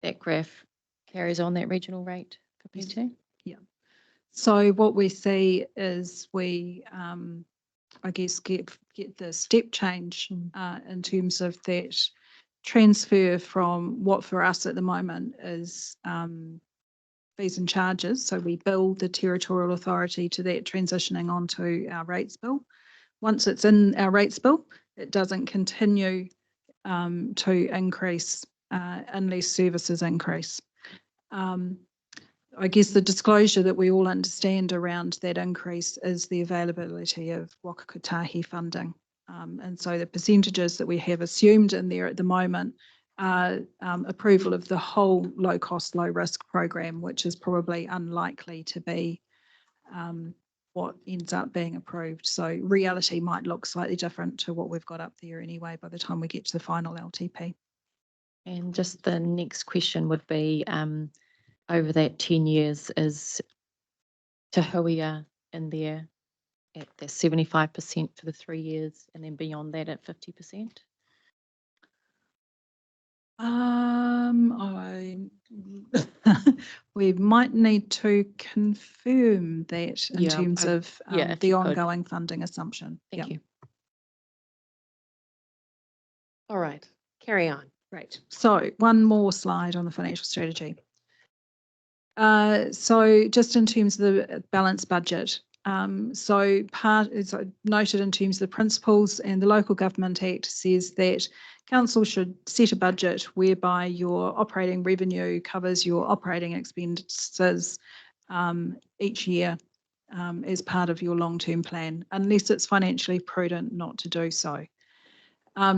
That graph carries on that regional rate for PT? Yeah. So what we see is we, I guess, get the step change in terms of that transfer from what for us at the moment is fees and charges. So we bill the territorial authority to that transitioning onto our rates bill. Once it's in our rates bill, it doesn't continue to increase unless services increase. I guess the disclosure that we all understand around that increase is the availability of waka kotahi funding. And so the percentages that we have assumed in there at the moment are approval of the whole low cost, low risk program, which is probably unlikely to be what ends up being approved. So reality might look slightly different to what we've got up there anyway by the time we get to the final LTP. And just the next question would be, over that 10 years, is Te Huia in there at the 75% for the 3 years and then beyond that at 50%? We might need to confirm that in terms of if the you could. ongoing funding assumption. Thank you. All right, carry on. Great. So one more slide on the financial strategy. So just in terms of the balanced budget, so part is noted in terms of the principles, and the Local Government Act says that council should set a budget whereby your operating revenue covers your operating expenses each year as part of your long-term plan, unless it's financially prudent not to do so.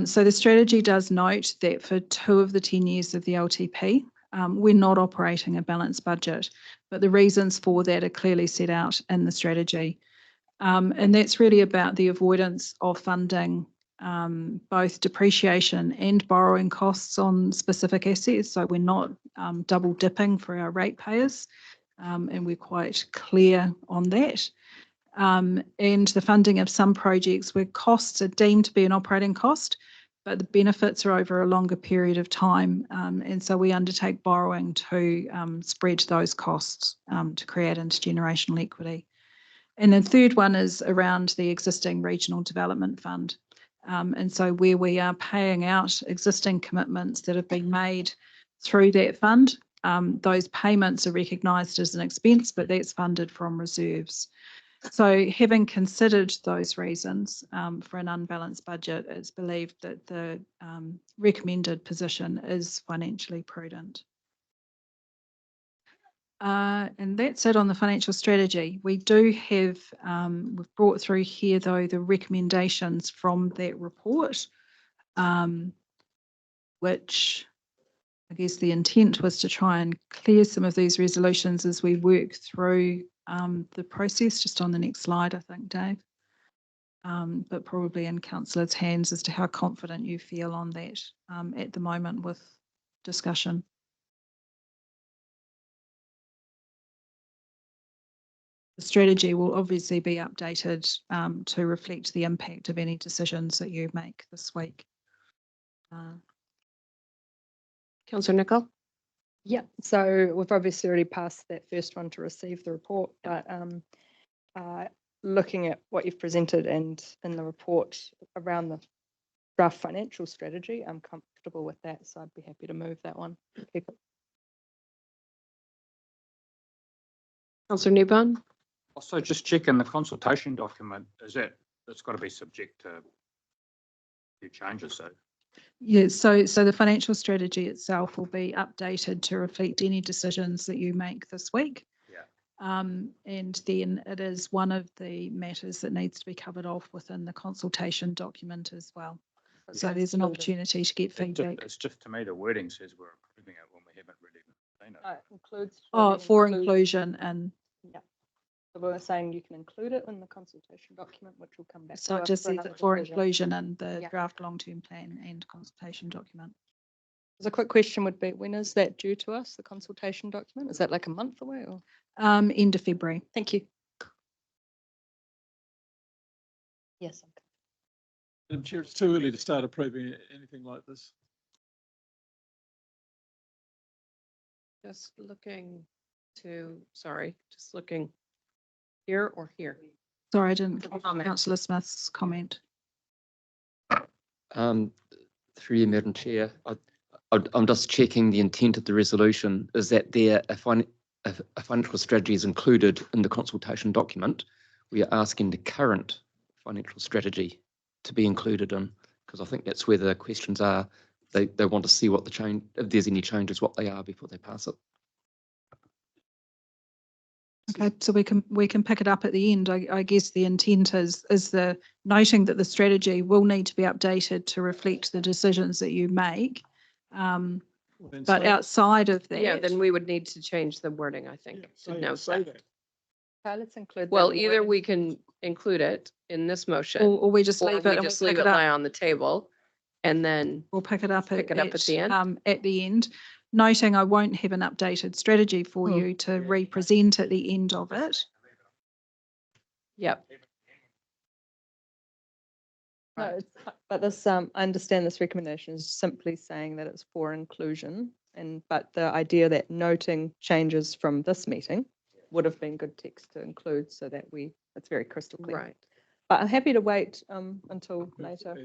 So the strategy does note that for 2 of the 10 years of the LTP, we're not operating a balanced budget, but the reasons for that are clearly set out in the strategy. And that's really about the avoidance of funding both depreciation and borrowing costs on specific assets. So we're not double dipping for our ratepayers, and we're quite clear on that. And the funding of some projects where costs are deemed to be an operating cost, but the benefits are over a longer period of time. And so we undertake borrowing to spread those costs to create intergenerational equity. And the third one is around the existing regional development fund. And so where we are paying out existing commitments that have been made through that fund, those payments are recognised as an expense, but that's funded from reserves. So having considered those reasons for an unbalanced budget, it's believed that the recommended position is financially prudent. And that's it on the financial strategy. We do have, we've brought through here though, the recommendations from that report, which I guess the intent was to try and clear some of these resolutions as we work through the process. Just on the next slide, I think, Dave. But probably in councillors' hands as to how confident you feel on that at the moment with discussion. The strategy will obviously be updated to reflect the impact of any decisions that you make this week. Councillor Nicol? Yeah, so we've obviously already passed that first one to receive the report, but looking at what you've presented and in the report around the draft financial strategy, I'm comfortable with that, so I'd be happy to move that one. Keep it. Councillor Newbon? Also, just checking the consultation document, it's got to be subject to a few changes, so. Yeah, so the financial strategy itself will be updated to reflect any decisions that you make this week. Yeah. And then it is one of the matters that needs to be covered off within the consultation document as well. So there's an opportunity to get feedback. It's just, to me, the wording says we're approving it when we haven't really seen it. Includes. Oh, for inclusion and. Yeah. So we're saying you can include it in the consultation document, which will come back. So to it us just says another it for decision. inclusion in the Yeah. draft long-term plan and consultation document. So a quick question would be, when is that due to us, the consultation document? Is that like a month away or? End of February. Thank you. Yes. Madam Chair, it's too early to start approving anything like this. Just looking just looking here or here. Sorry, I didn't Comment. Councillor Smith's comment. Through you, Madam Chair, I'm just checking the intent of the resolution. Is that a financial strategy is included in the consultation document? We are asking the current financial strategy to be included in, because I think that's where the questions are. They want to see what the change, if there's any changes, what they are before they pass it. Okay, so we can pick it up at the end. I guess the intent is the noting that the strategy will need to be updated to reflect the decisions that you make. But outside of that, Yeah, then we would need to change the wording, I think, to note that. Okay, let's include that. Well, in the either wording. we can include it in this motion, or we just or leave we it. and just we'll leave pick it up. lie on the table, and then We'll pick it up at the end. At the end, noting I won't have an updated strategy for you to represent at the end of it. Yep. No, but this, I understand this recommendation is simply saying that it's for inclusion, but the idea that noting changes from this meeting would have been good text to include so that it's very crystal clear. Right. But I'm happy to wait until later.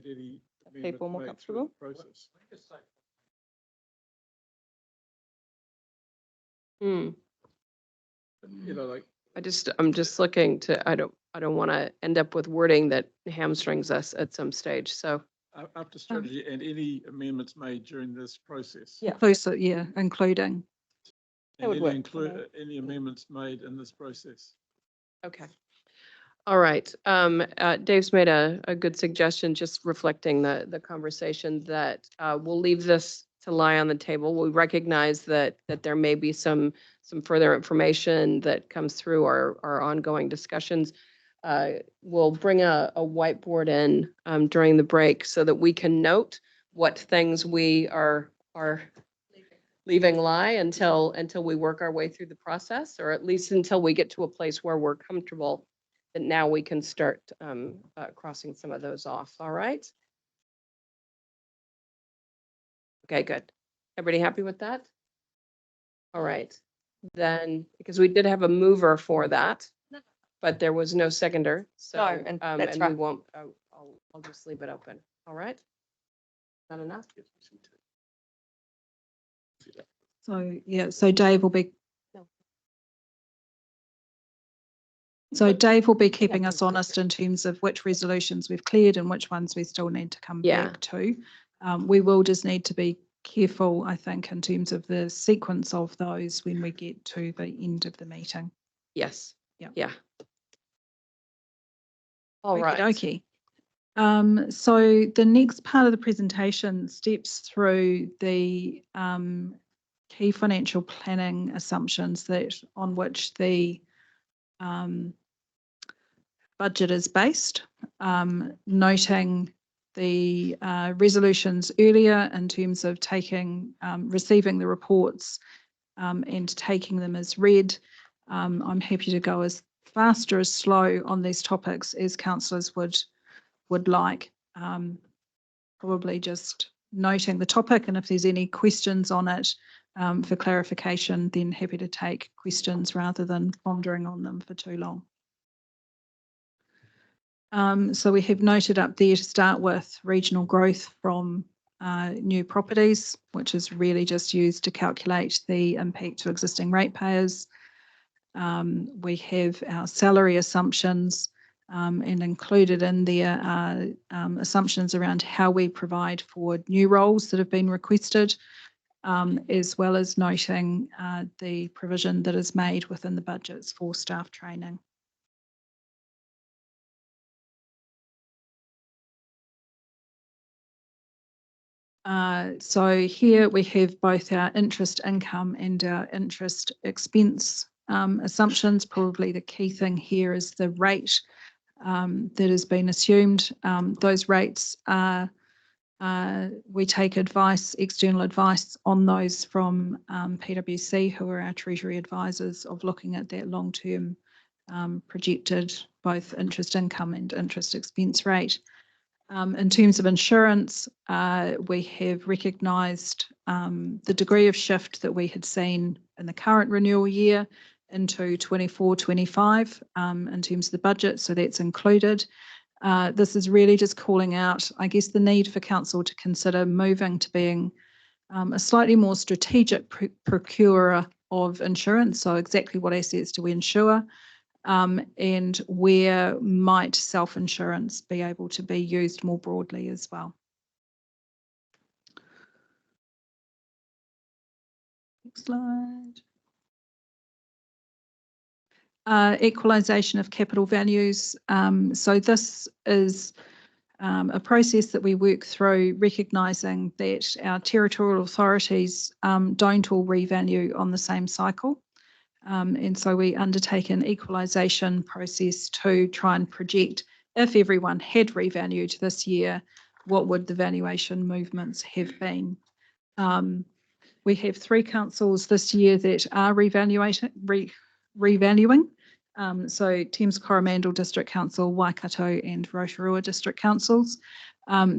People more comfortable. Hmm. You know, like, I'm just looking to, I don't want to end up with wording that hamstrings us at some stage, so. after strategy and any amendments made during this process. Yeah. Inclusive, yeah, including. That would And work any for me. any amendments made in this process. Okay. All right. Dave's made a good suggestion, just reflecting the conversation that we'll leave this to lie on the table. We recognize that there may be some further information that comes through our ongoing discussions. We'll bring a whiteboard in during the break so that we can note what things we are leaving lie until we work our way through the process, or at least until we get to a place where we're comfortable that now we can start crossing some of those off. All right. Okay, good. Everybody happy with that? All right. Then, because we did have a mover for that, but there was no seconder. So, No, and that's and we right. won't, I'll just leave it open. All right. Not enough? So, yeah, so Dave will be. No. So Dave will be keeping us honest in terms of which resolutions we've cleared and which ones we still need to come Yeah. back to. We will just need to be careful, I think, in terms of the sequence of those when we get to the end of the meeting. Yes. Yeah. Yeah. All right. Okay. So the next part of the presentation steps through the key financial planning assumptions on which the budget is based, noting the resolutions earlier in terms of receiving the reports and taking them as read. I'm happy to go as fast or as slow on these topics as councillors would like. Probably just noting the topic, and if there's any questions on it for clarification, then happy to take questions rather than pondering on them for too long. So we have noted up there to start with regional growth from new properties, which is really just used to calculate the impact to existing ratepayers. We have our salary assumptions and included in there are assumptions around how we provide for new roles that have been requested, as well as noting the provision that is made within the budgets for staff training. So here we have both our interest income and our interest expense assumptions. Probably the key thing here is the rate that has been assumed. Those rates are, we take advice, external advice on those from PwC, who are our Treasury advisors, of looking at that long-term projected both interest income and interest expense rate. In terms of insurance, we have recognised the degree of shift that we had seen in the current renewal year into 24-25 in terms of the budget, so that's included. This is really just calling out, I guess, the need for council to consider moving to being a slightly more strategic procurer of insurance, so exactly what assets do we insure, and where might self-insurance be able to be used more broadly as well. Next slide. Equalisation of capital values. So this is a process that we work through, recognising that our territorial authorities don't all revalue on the same cycle. And so we undertake an equalisation process to try and project, if everyone had revalued this year, what would the valuation movements have been? We have 3 councils this year that are revaluing. So Thames Coromandel District Council, Waikato and Rotorua District Councils.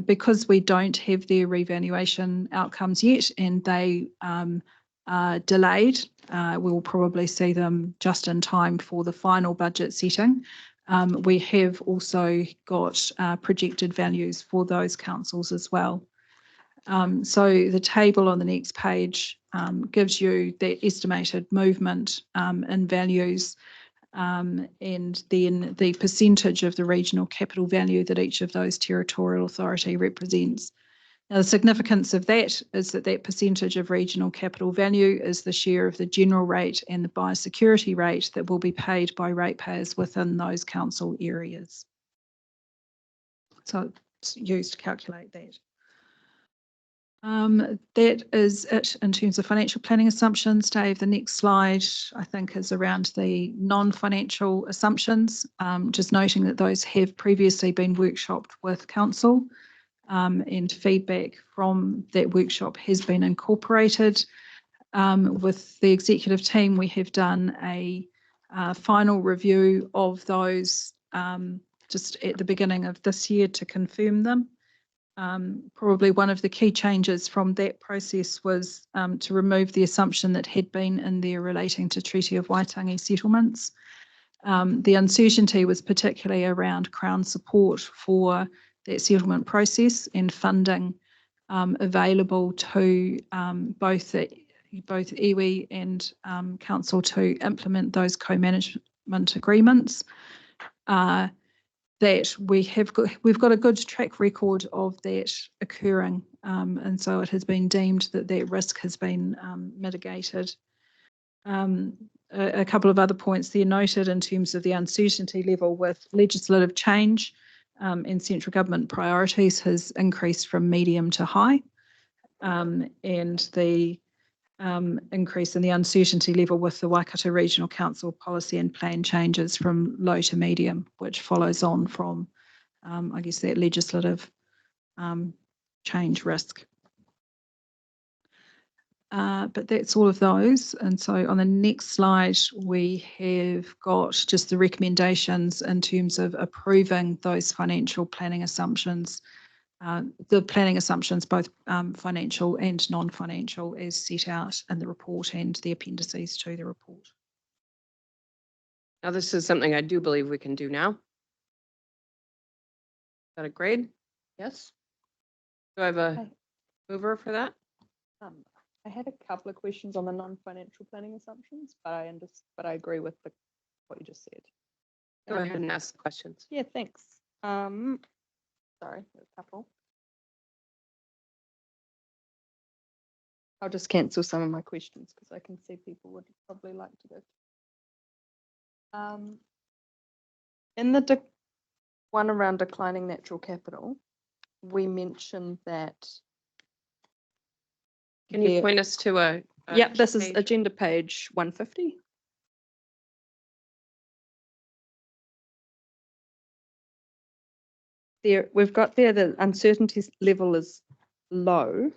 Because we don't have their revaluation outcomes yet and they are delayed, we will probably see them just in time for the final budget setting. We have also got projected values for those councils as well. So the table on the next page gives you the estimated movement in values and then the percentage of the regional capital value that each of those territorial authority represents. Now, the significance of that is that that percentage of regional capital value is the share of the general rate and the biosecurity rate that will be paid by ratepayers within those council areas. So it's used to calculate that. That is it in terms of financial planning assumptions. Dave, the next slide, I think, is around the non-financial assumptions, just noting that those have previously been workshopped with council. And feedback from that workshop has been incorporated. With the executive team, we have done a final review of those just at the beginning of this year to confirm them. Probably one of the key changes from that process was to remove the assumption that had been in there relating to Treaty of Waitangi settlements. The uncertainty was particularly around Crown support for that settlement process and funding available to both iwi and council to implement those co-management agreements. That we've got a good track record of that occurring, and so it has been deemed that that risk has been mitigated. A couple of other points there noted in terms of the uncertainty level with legislative change and central government priorities has increased from medium to high, and the increase in the uncertainty level with the Waikato Regional Council policy and plan changes from low to medium, which follows on from, I guess, that legislative change risk. But that's all of those. And so on the next slide, we have got just the recommendations in terms of approving those financial planning assumptions, the planning assumptions, both financial and non-financial, as set out in the report and the appendices to the report. Now, this is something I do believe we can do now. that agreed? Yes? Do I have a Hi. mover for that? I had a couple of questions on the non-financial planning assumptions, but I agree with what you just said. Go ahead and ask questions. Yeah, thanks. Sorry, a couple. I'll just cancel some of my questions because I can see people would probably like to go. In the one around declining natural capital, we mentioned that. Can you there- point us to a? Yep, this is page? agenda page 150. There, we've got there the uncertainty level is low,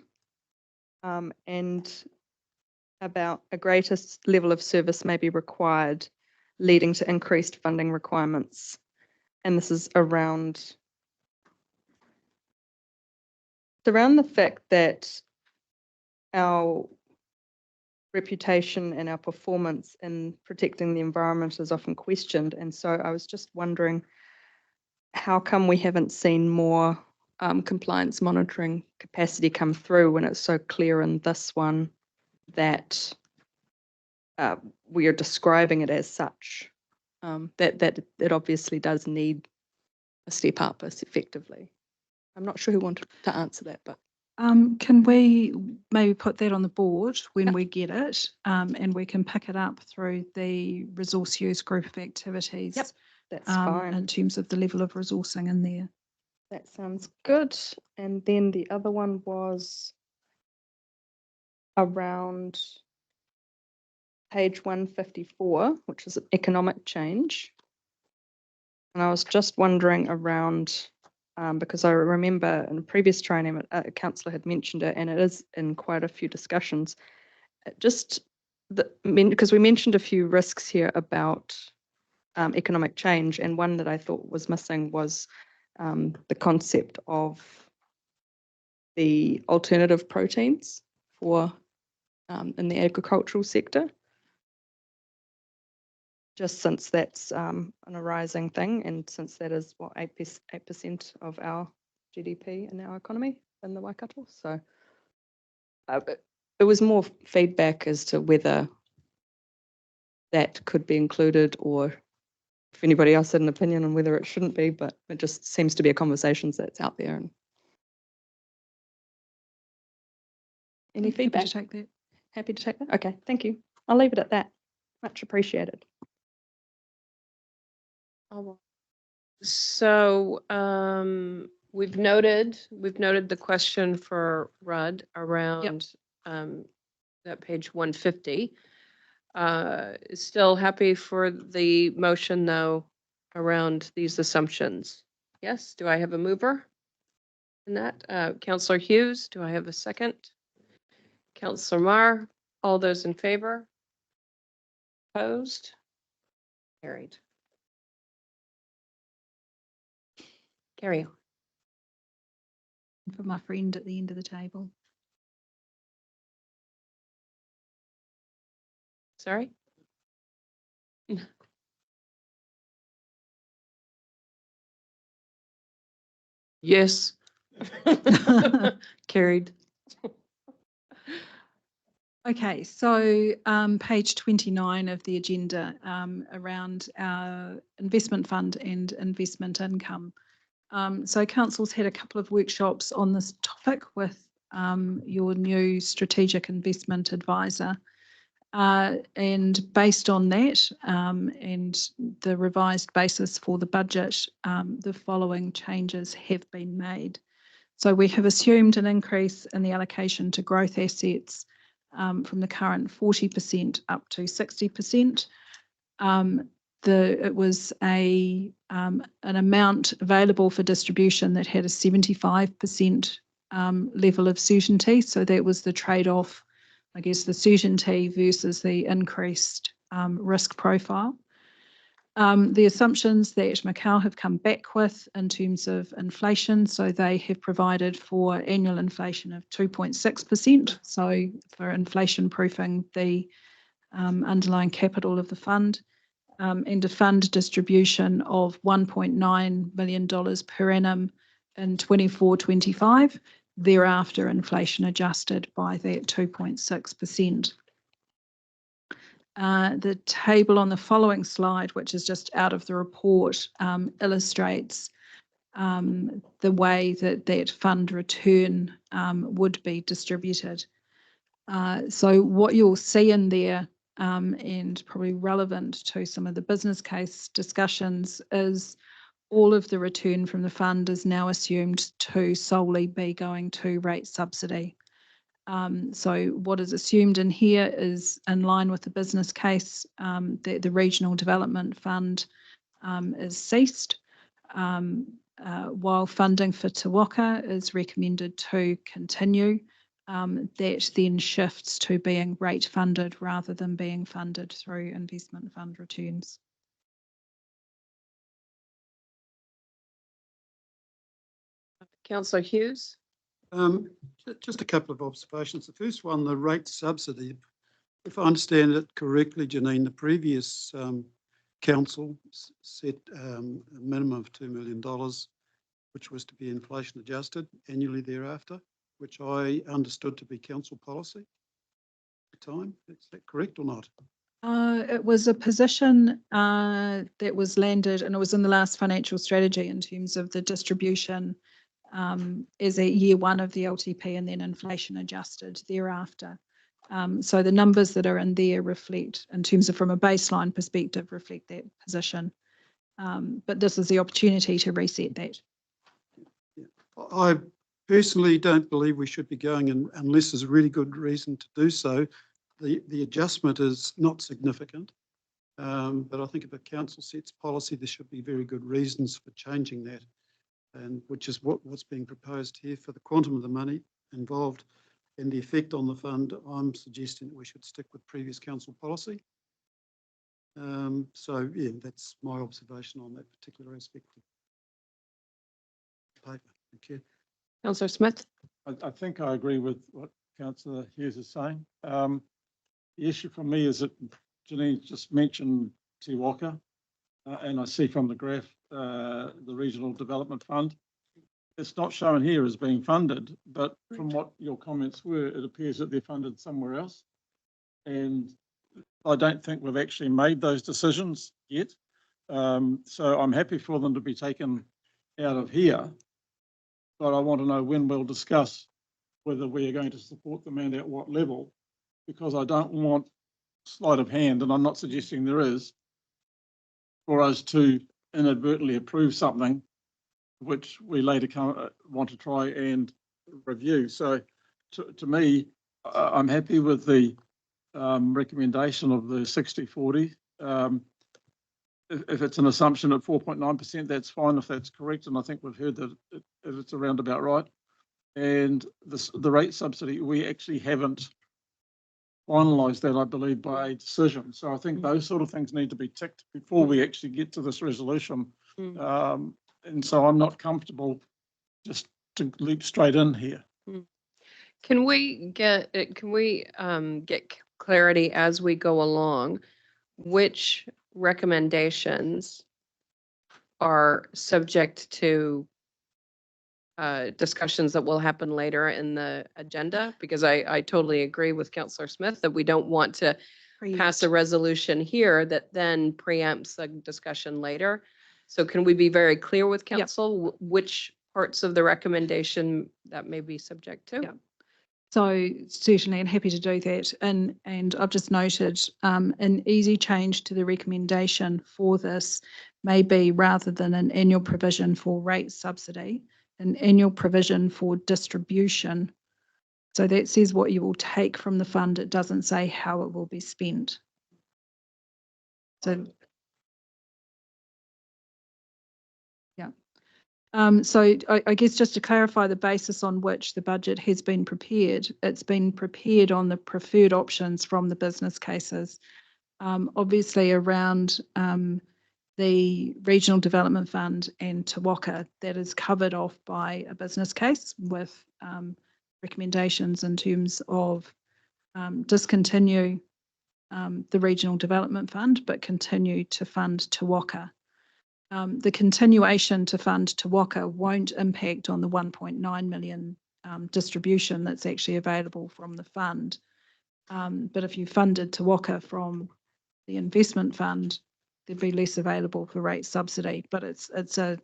and about a greater level of service may be required, leading to increased funding requirements. And this is around, it's around the fact that our reputation and our performance in protecting the environment is often questioned. And so I was just wondering, how come we haven't seen more compliance monitoring capacity come through when it's so clear in this one that we are describing it as such? That it obviously does need a step up as effectively. I'm not sure who wanted to answer that, but Can we maybe put that on the board when Yep. we get it, and we can pick it up through the resource use group of activities? Yep, that's fine. In terms of the level of resourcing in there. That sounds good. And then the other one was around page 154, which is economic change. And I was just wondering around, because I remember in a previous training, a councillor had mentioned it, and it is in quite a few discussions. Because we mentioned a few risks here about economic change, and one that I thought was missing was the concept of the alternative proteins for in the agricultural sector. Just since that's an arising thing, and since that is what 8% of our GDP in our economy in the Waikato. So it was more feedback as to whether that could be included, or if anybody else had an opinion on whether it shouldn't be, but it just seems to be a conversation that's out there. And any feedback? Happy to take that. Happy to take that? Okay, thank you. I'll leave it at that. Much appreciated. So we've noted the question for Rudd around that page 150. Still happy for the motion though around these assumptions. Yes, do I have a mover in that? Councillor Hughes, do I have a second? Councillor Marr, all those in favor? Opposed? Carried. Carry on. For my friend at the end of the table. Sorry? Yes. Carried. Okay, so page 29 of the agenda around our investment fund and investment income. So council's had a couple of workshops on this topic with your new strategic investment advisor. And based on that and the revised basis for the budget, the following changes have been made. So we have assumed an increase in the allocation to growth assets from the current 40% up to 60%. It was an amount available for distribution that had a 75% level of certainty. So that was the trade-off, I guess, the certainty versus the increased risk profile. The assumptions that Macau have come back with in terms of inflation, so they have provided for annual inflation of 2.6%, so for inflation proofing the underlying capital of the fund, and a fund distribution of $1.9 million per annum in 24-25, thereafter inflation adjusted by that 2.6%. The table on the following slide, which is just out of the report, illustrates the way that that fund return would be distributed. So what you'll see in there, and probably relevant to some of the business case discussions, is all of the return from the fund is now assumed to solely be going to rate subsidy. So what is assumed in here is in line with the business case, that the Regional Development Fund is ceased, while funding for Te Waka is recommended to continue. That then shifts to being rate funded rather than being funded through investment fund returns. Councillor Hughes? Just a couple of observations. The first one, the rate subsidy. If I understand it correctly, Janine, the previous council set a minimum of $2 million, which was to be inflation adjusted annually thereafter, which I understood to be council policy at the time. Is that correct or not? It was a position that was landed, and it was in the last financial strategy in terms of the distribution as a year one of the LTP and then inflation adjusted thereafter. So the numbers that are in there reflect, in terms of from a baseline perspective, reflect that position. But this is the opportunity to reset that. Yeah. I personally don't believe we should be going in unless there's a really good reason to do so. The adjustment is not significant, but I think if a council sets policy, there should be very good reasons for changing that, and which is what's being proposed here for the quantum of the money involved and the effect on the fund. I'm suggesting that we should stick with previous council policy. So yeah, that's my observation on that particular aspect of the paper. Thank you. Councillor Smith? I think I agree with what Councillor Hughes is saying. The issue for me is that Janine just mentioned Te Waka, and I see from the graph the Regional Development Fund. It's not shown here as being funded, but from what your comments were, it appears that they're funded somewhere else. And I don't think we've actually made those decisions yet. So I'm happy for them to be taken out of here, but I want to know when we'll discuss whether we are going to support them and at what level, because I don't want sleight of hand, and I'm not suggesting there is, for us to inadvertently approve something which we later want to try and review. So to me, I'm happy with the recommendation of the 60-40. If it's an assumption at 4.9%, that's fine if that's correct, and I think we've heard that it's around about right. And the rate subsidy, we actually haven't finalised that, I believe, by a decision. So I think those sort of things need to be ticked before we actually get to this resolution. And so I'm not comfortable just to leap straight in here. Can we get clarity as we go along, which recommendations are subject to discussions that will happen later in the agenda? Because I totally agree with Councillor Smith that we don't want to pass a resolution here that then preempts the discussion later. So can we be very clear with council which parts of the recommendation that may be subject to? Yeah. So certainly, I'm happy to do that. And I've just noted an easy change to the recommendation for this may be, rather than an annual provision for rate subsidy, an annual provision for distribution. So that says what you will take from the fund. It doesn't say how it will be spent. So so I guess just to clarify the basis on which the budget has been prepared, it's been prepared on the preferred options from the business cases. Obviously around the Regional Development Fund and Te Waka, that is covered off by a business case with recommendations in terms of discontinue the Regional Development Fund, but continue to fund Te Waka. The continuation to fund Te Waka won't impact on the 1.9 million distribution that's actually available from the fund. But if you funded Te Waka from the investment fund, there'd be less available for rate subsidy, but it's a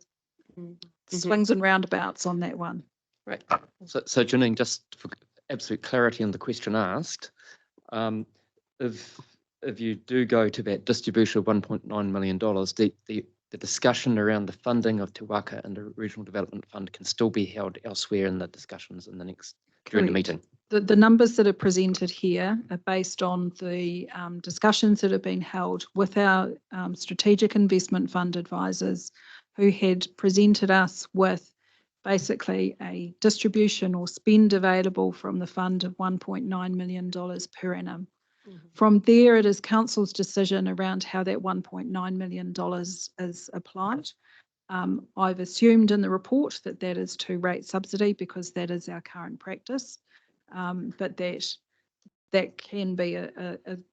swings and roundabouts on that one. Right. So Janine, just for absolute clarity on the question asked, if you do go to that distribution of $1.9 million, the discussion around the funding of Te Waka and the Regional Development Fund can still be held elsewhere in the discussions in the next, during the Correct. meeting. The numbers that are presented here are based on the discussions that have been held with our strategic investment fund advisors, who had presented us with basically a distribution or spend available from the fund of $1.9 million per annum. From there, it is council's decision around how that $1.9 million is applied. I've assumed in the report that that is to rate subsidy because that is our current practice. But that can be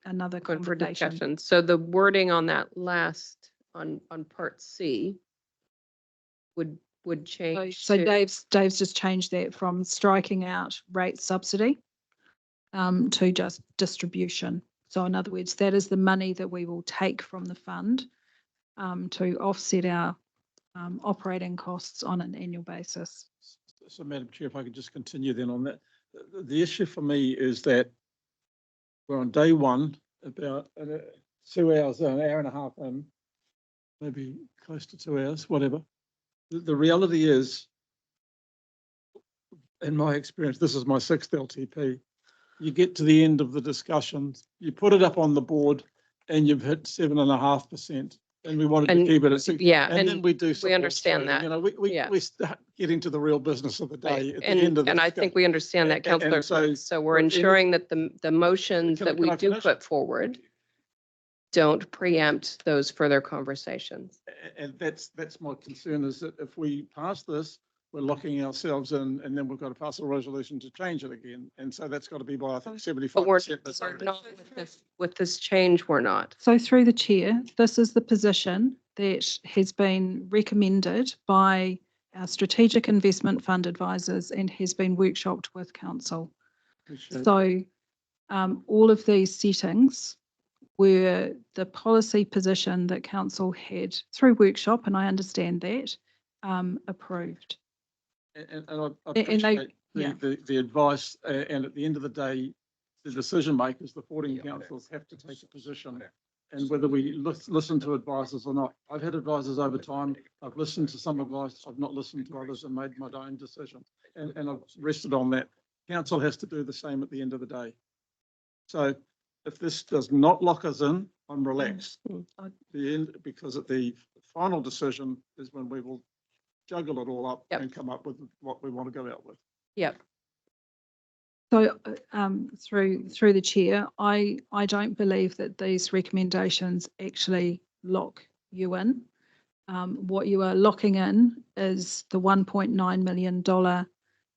another Good for conversation. discussion. So the wording on that last, on part C would change. So to- Dave's just changed that from striking out rate subsidy to just distribution. So in other words, that is the money that we will take from the fund to offset our operating costs on an annual basis. So Madam Chair, if I could just continue then on that. The issue for me is that we're on day one, about 2 hours, an hour and a half in, maybe close to 2 hours, whatever. The reality is, in my experience, this is my 6th LTP. You get to the end of the discussions, you put it up on the board and you've hit 7.5%. And we wanted to And- keep it at 6. yeah, And then and we do. we some more understand trading. that. You know, Yeah. we start getting to the real business of the day Right. at the end of the And I discussion. think we understand that, And Councillor. so- So we're but in- ensuring that the motions Can I- that can we I do finish? put forward don't preempt those further conversations. And that's my concern, is that if we pass this, we're locking ourselves in, and then we've got to pass a resolution to change it again. And so that's got to be by, I think, 75%. But we're this we're evening. not with this change, we're not. So through the chair, this is the position that has been recommended by our strategic investment fund advisors and has been workshopped with council. Appreciate it. So all of these settings were the policy position that council had through workshop, and I understand that, approved. And I And they- appreciate yeah. the advice, and at the end of the day, the decision makers, the 14 councils, have to take a position. And whether we listen to advisors or not, I've had advisors over time. I've listened to some advice. I've not listened to others and made my own decision. And I've rested on that. Council has to do the same at the end of the day. So if this does not lock us in, I'm relaxed. The end, because at the final decision is when we will juggle it all up Yep. and come up with what we want to go out with. Yep. So through the chair, I don't believe that these recommendations actually lock you in. What you are locking in is the $1.9 million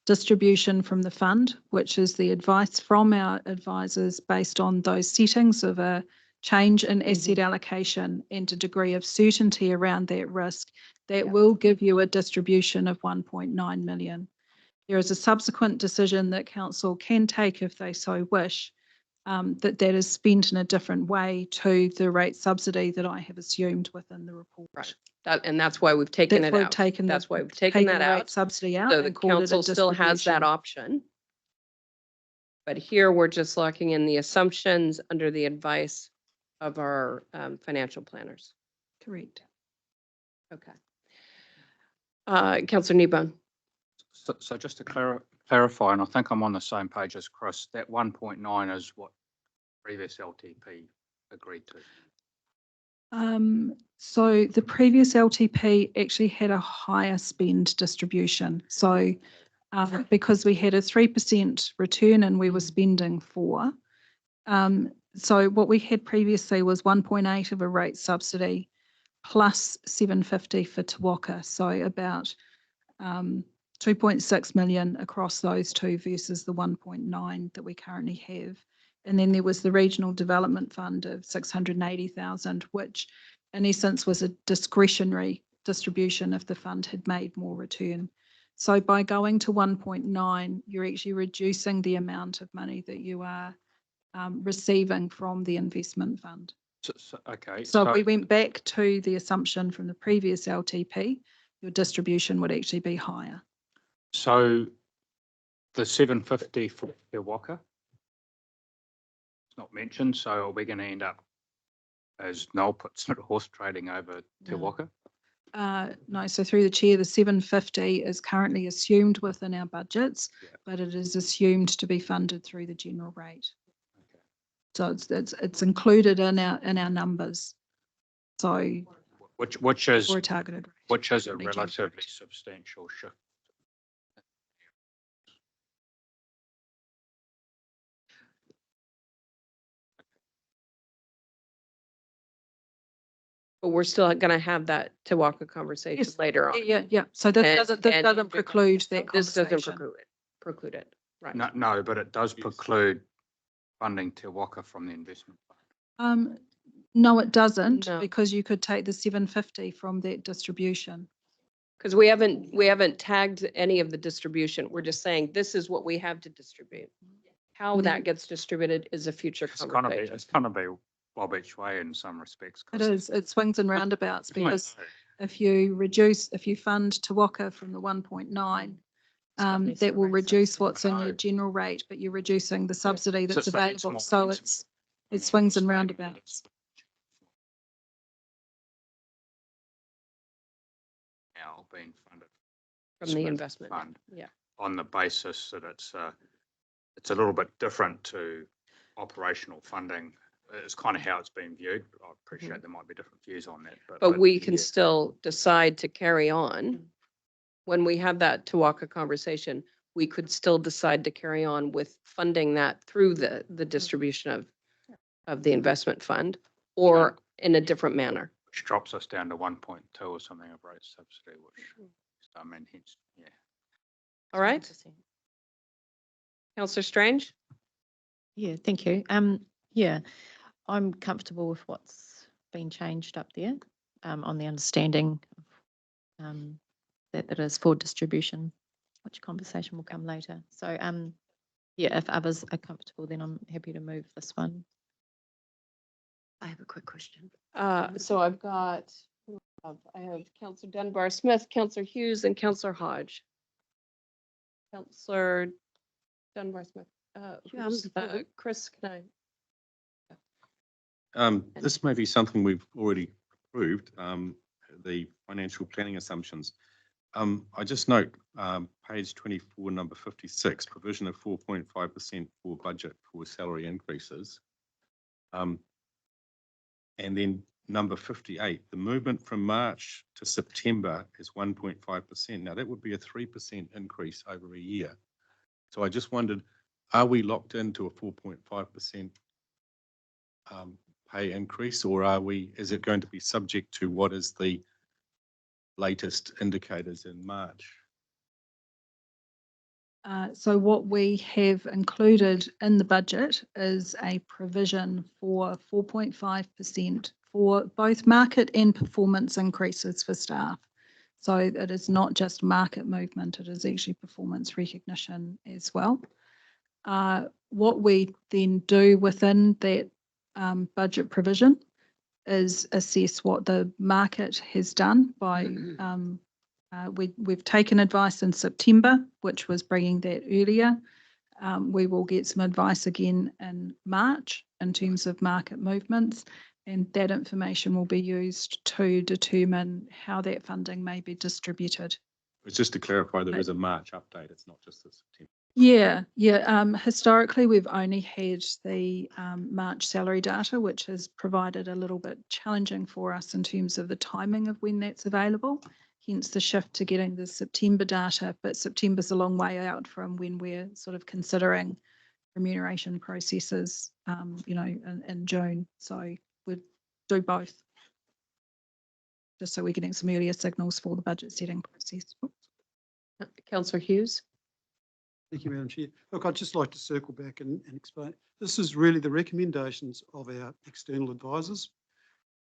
distribution from the fund, which is the advice from our advisors based on those settings of a change in asset allocation and a degree of certainty around that risk that will give you a distribution of 1.9 million. There is a subsequent decision that council can take if they so wish, that is spent in a different way to the rate subsidy that I have assumed within the report. Right. And that's why we've taken That's it why we've out. taken the- That's why we've taken that the rate out. subsidy out So the and called it a council still has that distribution. option. But here we're just locking in the assumptions under the advice of our financial planners. Correct. Okay. Councillor Kneebone. So just to clarify, and I think I'm on the same page as Chris, that 1.9 is what previous LTP agreed to. So the previous LTP actually had a higher spend distribution. So because we had a 3% return and we were spending 4. So what we had previously was 1.8 of a rate subsidy plus 750 for Te Waka. So about 2.6 million across those two versus the 1.9 that we currently have. And then there was the Regional Development Fund of 680,000, which in essence was a discretionary distribution if the fund had made more return. So by going to 1.9, you're actually reducing the amount of money that you are receiving from the investment fund. Okay. So if we went back to the assumption from the previous LTP, your distribution would actually be higher. So the 750 for Te Waka, it's not mentioned, so are we going to end up, as Noel puts it, horse trading over Te Waka? No, so through the chair, the 750 is currently assumed within our budgets, but it is assumed to be funded through the general rate. Okay. So it's included in our numbers. So Which is for a targeted rate. which is a General relatively rate. substantial shift. But we're still going to have that Te Waka conversation Yes. later on. Yeah. So this And- doesn't preclude that This doesn't conversation. preclude it, right? No, but it does preclude funding Te Waka from the investment fund. No, it doesn't, No. because you could take the 750 from that distribution. Because we haven't tagged any of the distribution. We're just saying this is what we have to distribute. How And then- that gets distributed is a future It's kind of conversation. be Bob each way in some respects. It is, it swings and roundabouts, I know. because if you fund Te Waka from the 1.9, that will reduce what's in your general rate, but you're reducing the subsidy So that's it's available. more- So it's it swings and roundabouts. Now being funded From the Smith investment fund yeah. on the basis that it's a little bit different to operational funding. It's kind of how it's been viewed. I appreciate there might be different views on that, But we can yeah. still decide to carry on. When we have that Te Waka conversation, we could still decide to carry on with funding that through the distribution of the investment fund or in a different manner. Which drops us down to 1.2 or something of rate subsidy, which I mean, hence, yeah. All right? Councillor Strange? Yeah, thank you. Yeah, I'm comfortable with what's been changed up there, on the understanding that it is for distribution, which conversation will come later. So, yeah, if others are comfortable, then I'm happy to move this one. I have a quick question. So I've got, I have Councillor Dunbar Smith, Councillor Hughes, and Councillor Hodge. Councillor Dunbar Smith. Chris, can I? This may be something we've already approved, the financial planning assumptions. I just note, page 24, number 56, provision of 4.5% for budget for salary increases. And then number 58, the movement from March to September is 1.5%. Now that would be a 3% increase over a year. So I just wondered, are we locked into a 4.5% pay increase, or is it going to be subject to what is the latest indicators in March? So what we have included in the budget is a provision for 4.5% for both market and performance increases for staff. So it is not just market movement, it is actually performance recognition as well. What we then do within that budget provision is assess what the market has done by we've taken advice in September, which was bringing that earlier. We will get some advice again in March in terms of market movements, and that information will be used to determine how that funding may be distributed. It's just to clarify, there is a March update. It's not just the September. Yeah. Historically, we've only had the March salary data, which has provided a little bit challenging for us in terms of the timing of when that's available. Hence the shift to getting the September data, but September's a long way out from when we're sort of considering remuneration processes, in June. So we'd do both, just so we're getting some earlier signals for the budget setting process. Councillor Hughes? Thank you, Madam Chair. Look, I'd just like to circle back and explain. This is really the recommendations of our external advisors.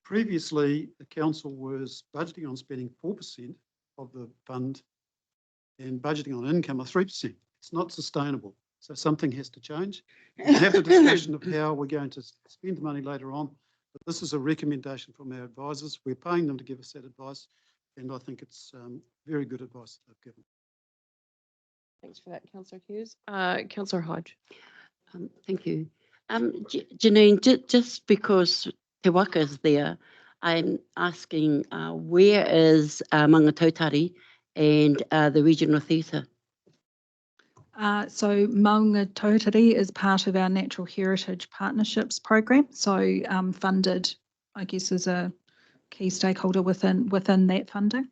Previously, the council was budgeting on spending 4% of the fund and budgeting on income of 3%. It's not sustainable. So something has to change. We'll have the discussion of how we're going to spend the money later on. But this is a recommendation from our advisors. We're paying them to give us that advice. And I think it's very good advice that they've given. Thanks for that, Councillor Hughes. Councillor Hodge. Thank you. Janine, just because Te Waka is there, I'm asking where is Mangatotari and the regional theatre? So Maunga Tautari is part of our Natural Heritage Partnerships program. So funded, I guess, as a key stakeholder within that funding.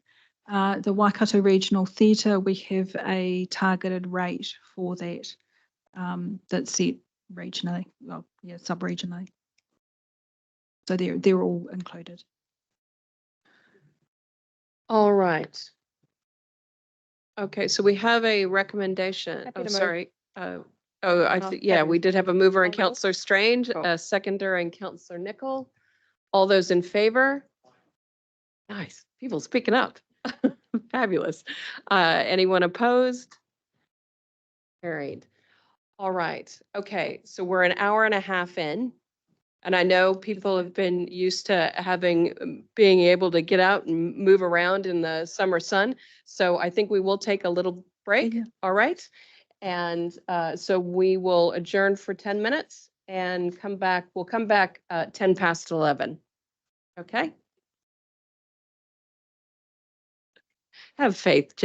The Waikato Regional Theatre, we have a targeted rate for that that's set regionally, well, yeah, sub-regionally. So they're all included. All right. Okay, so we have a recommendation. Happy Oh, to move. sorry. Yeah, happy we to did have a mover and I'll move. Councillor Strange, Cool. a seconder and Councillor Nickel. All those in favor? Nice, people speaking up. Fabulous. Anyone opposed? Carried. All right, okay, so we're an hour and a half in. And I know people have been used to being able to get out and move around in the summer sun. So I think we will take a little break, all right? And so we will adjourn for 10 minutes and come back. We'll come back 10 past 11. Okay? Have faith.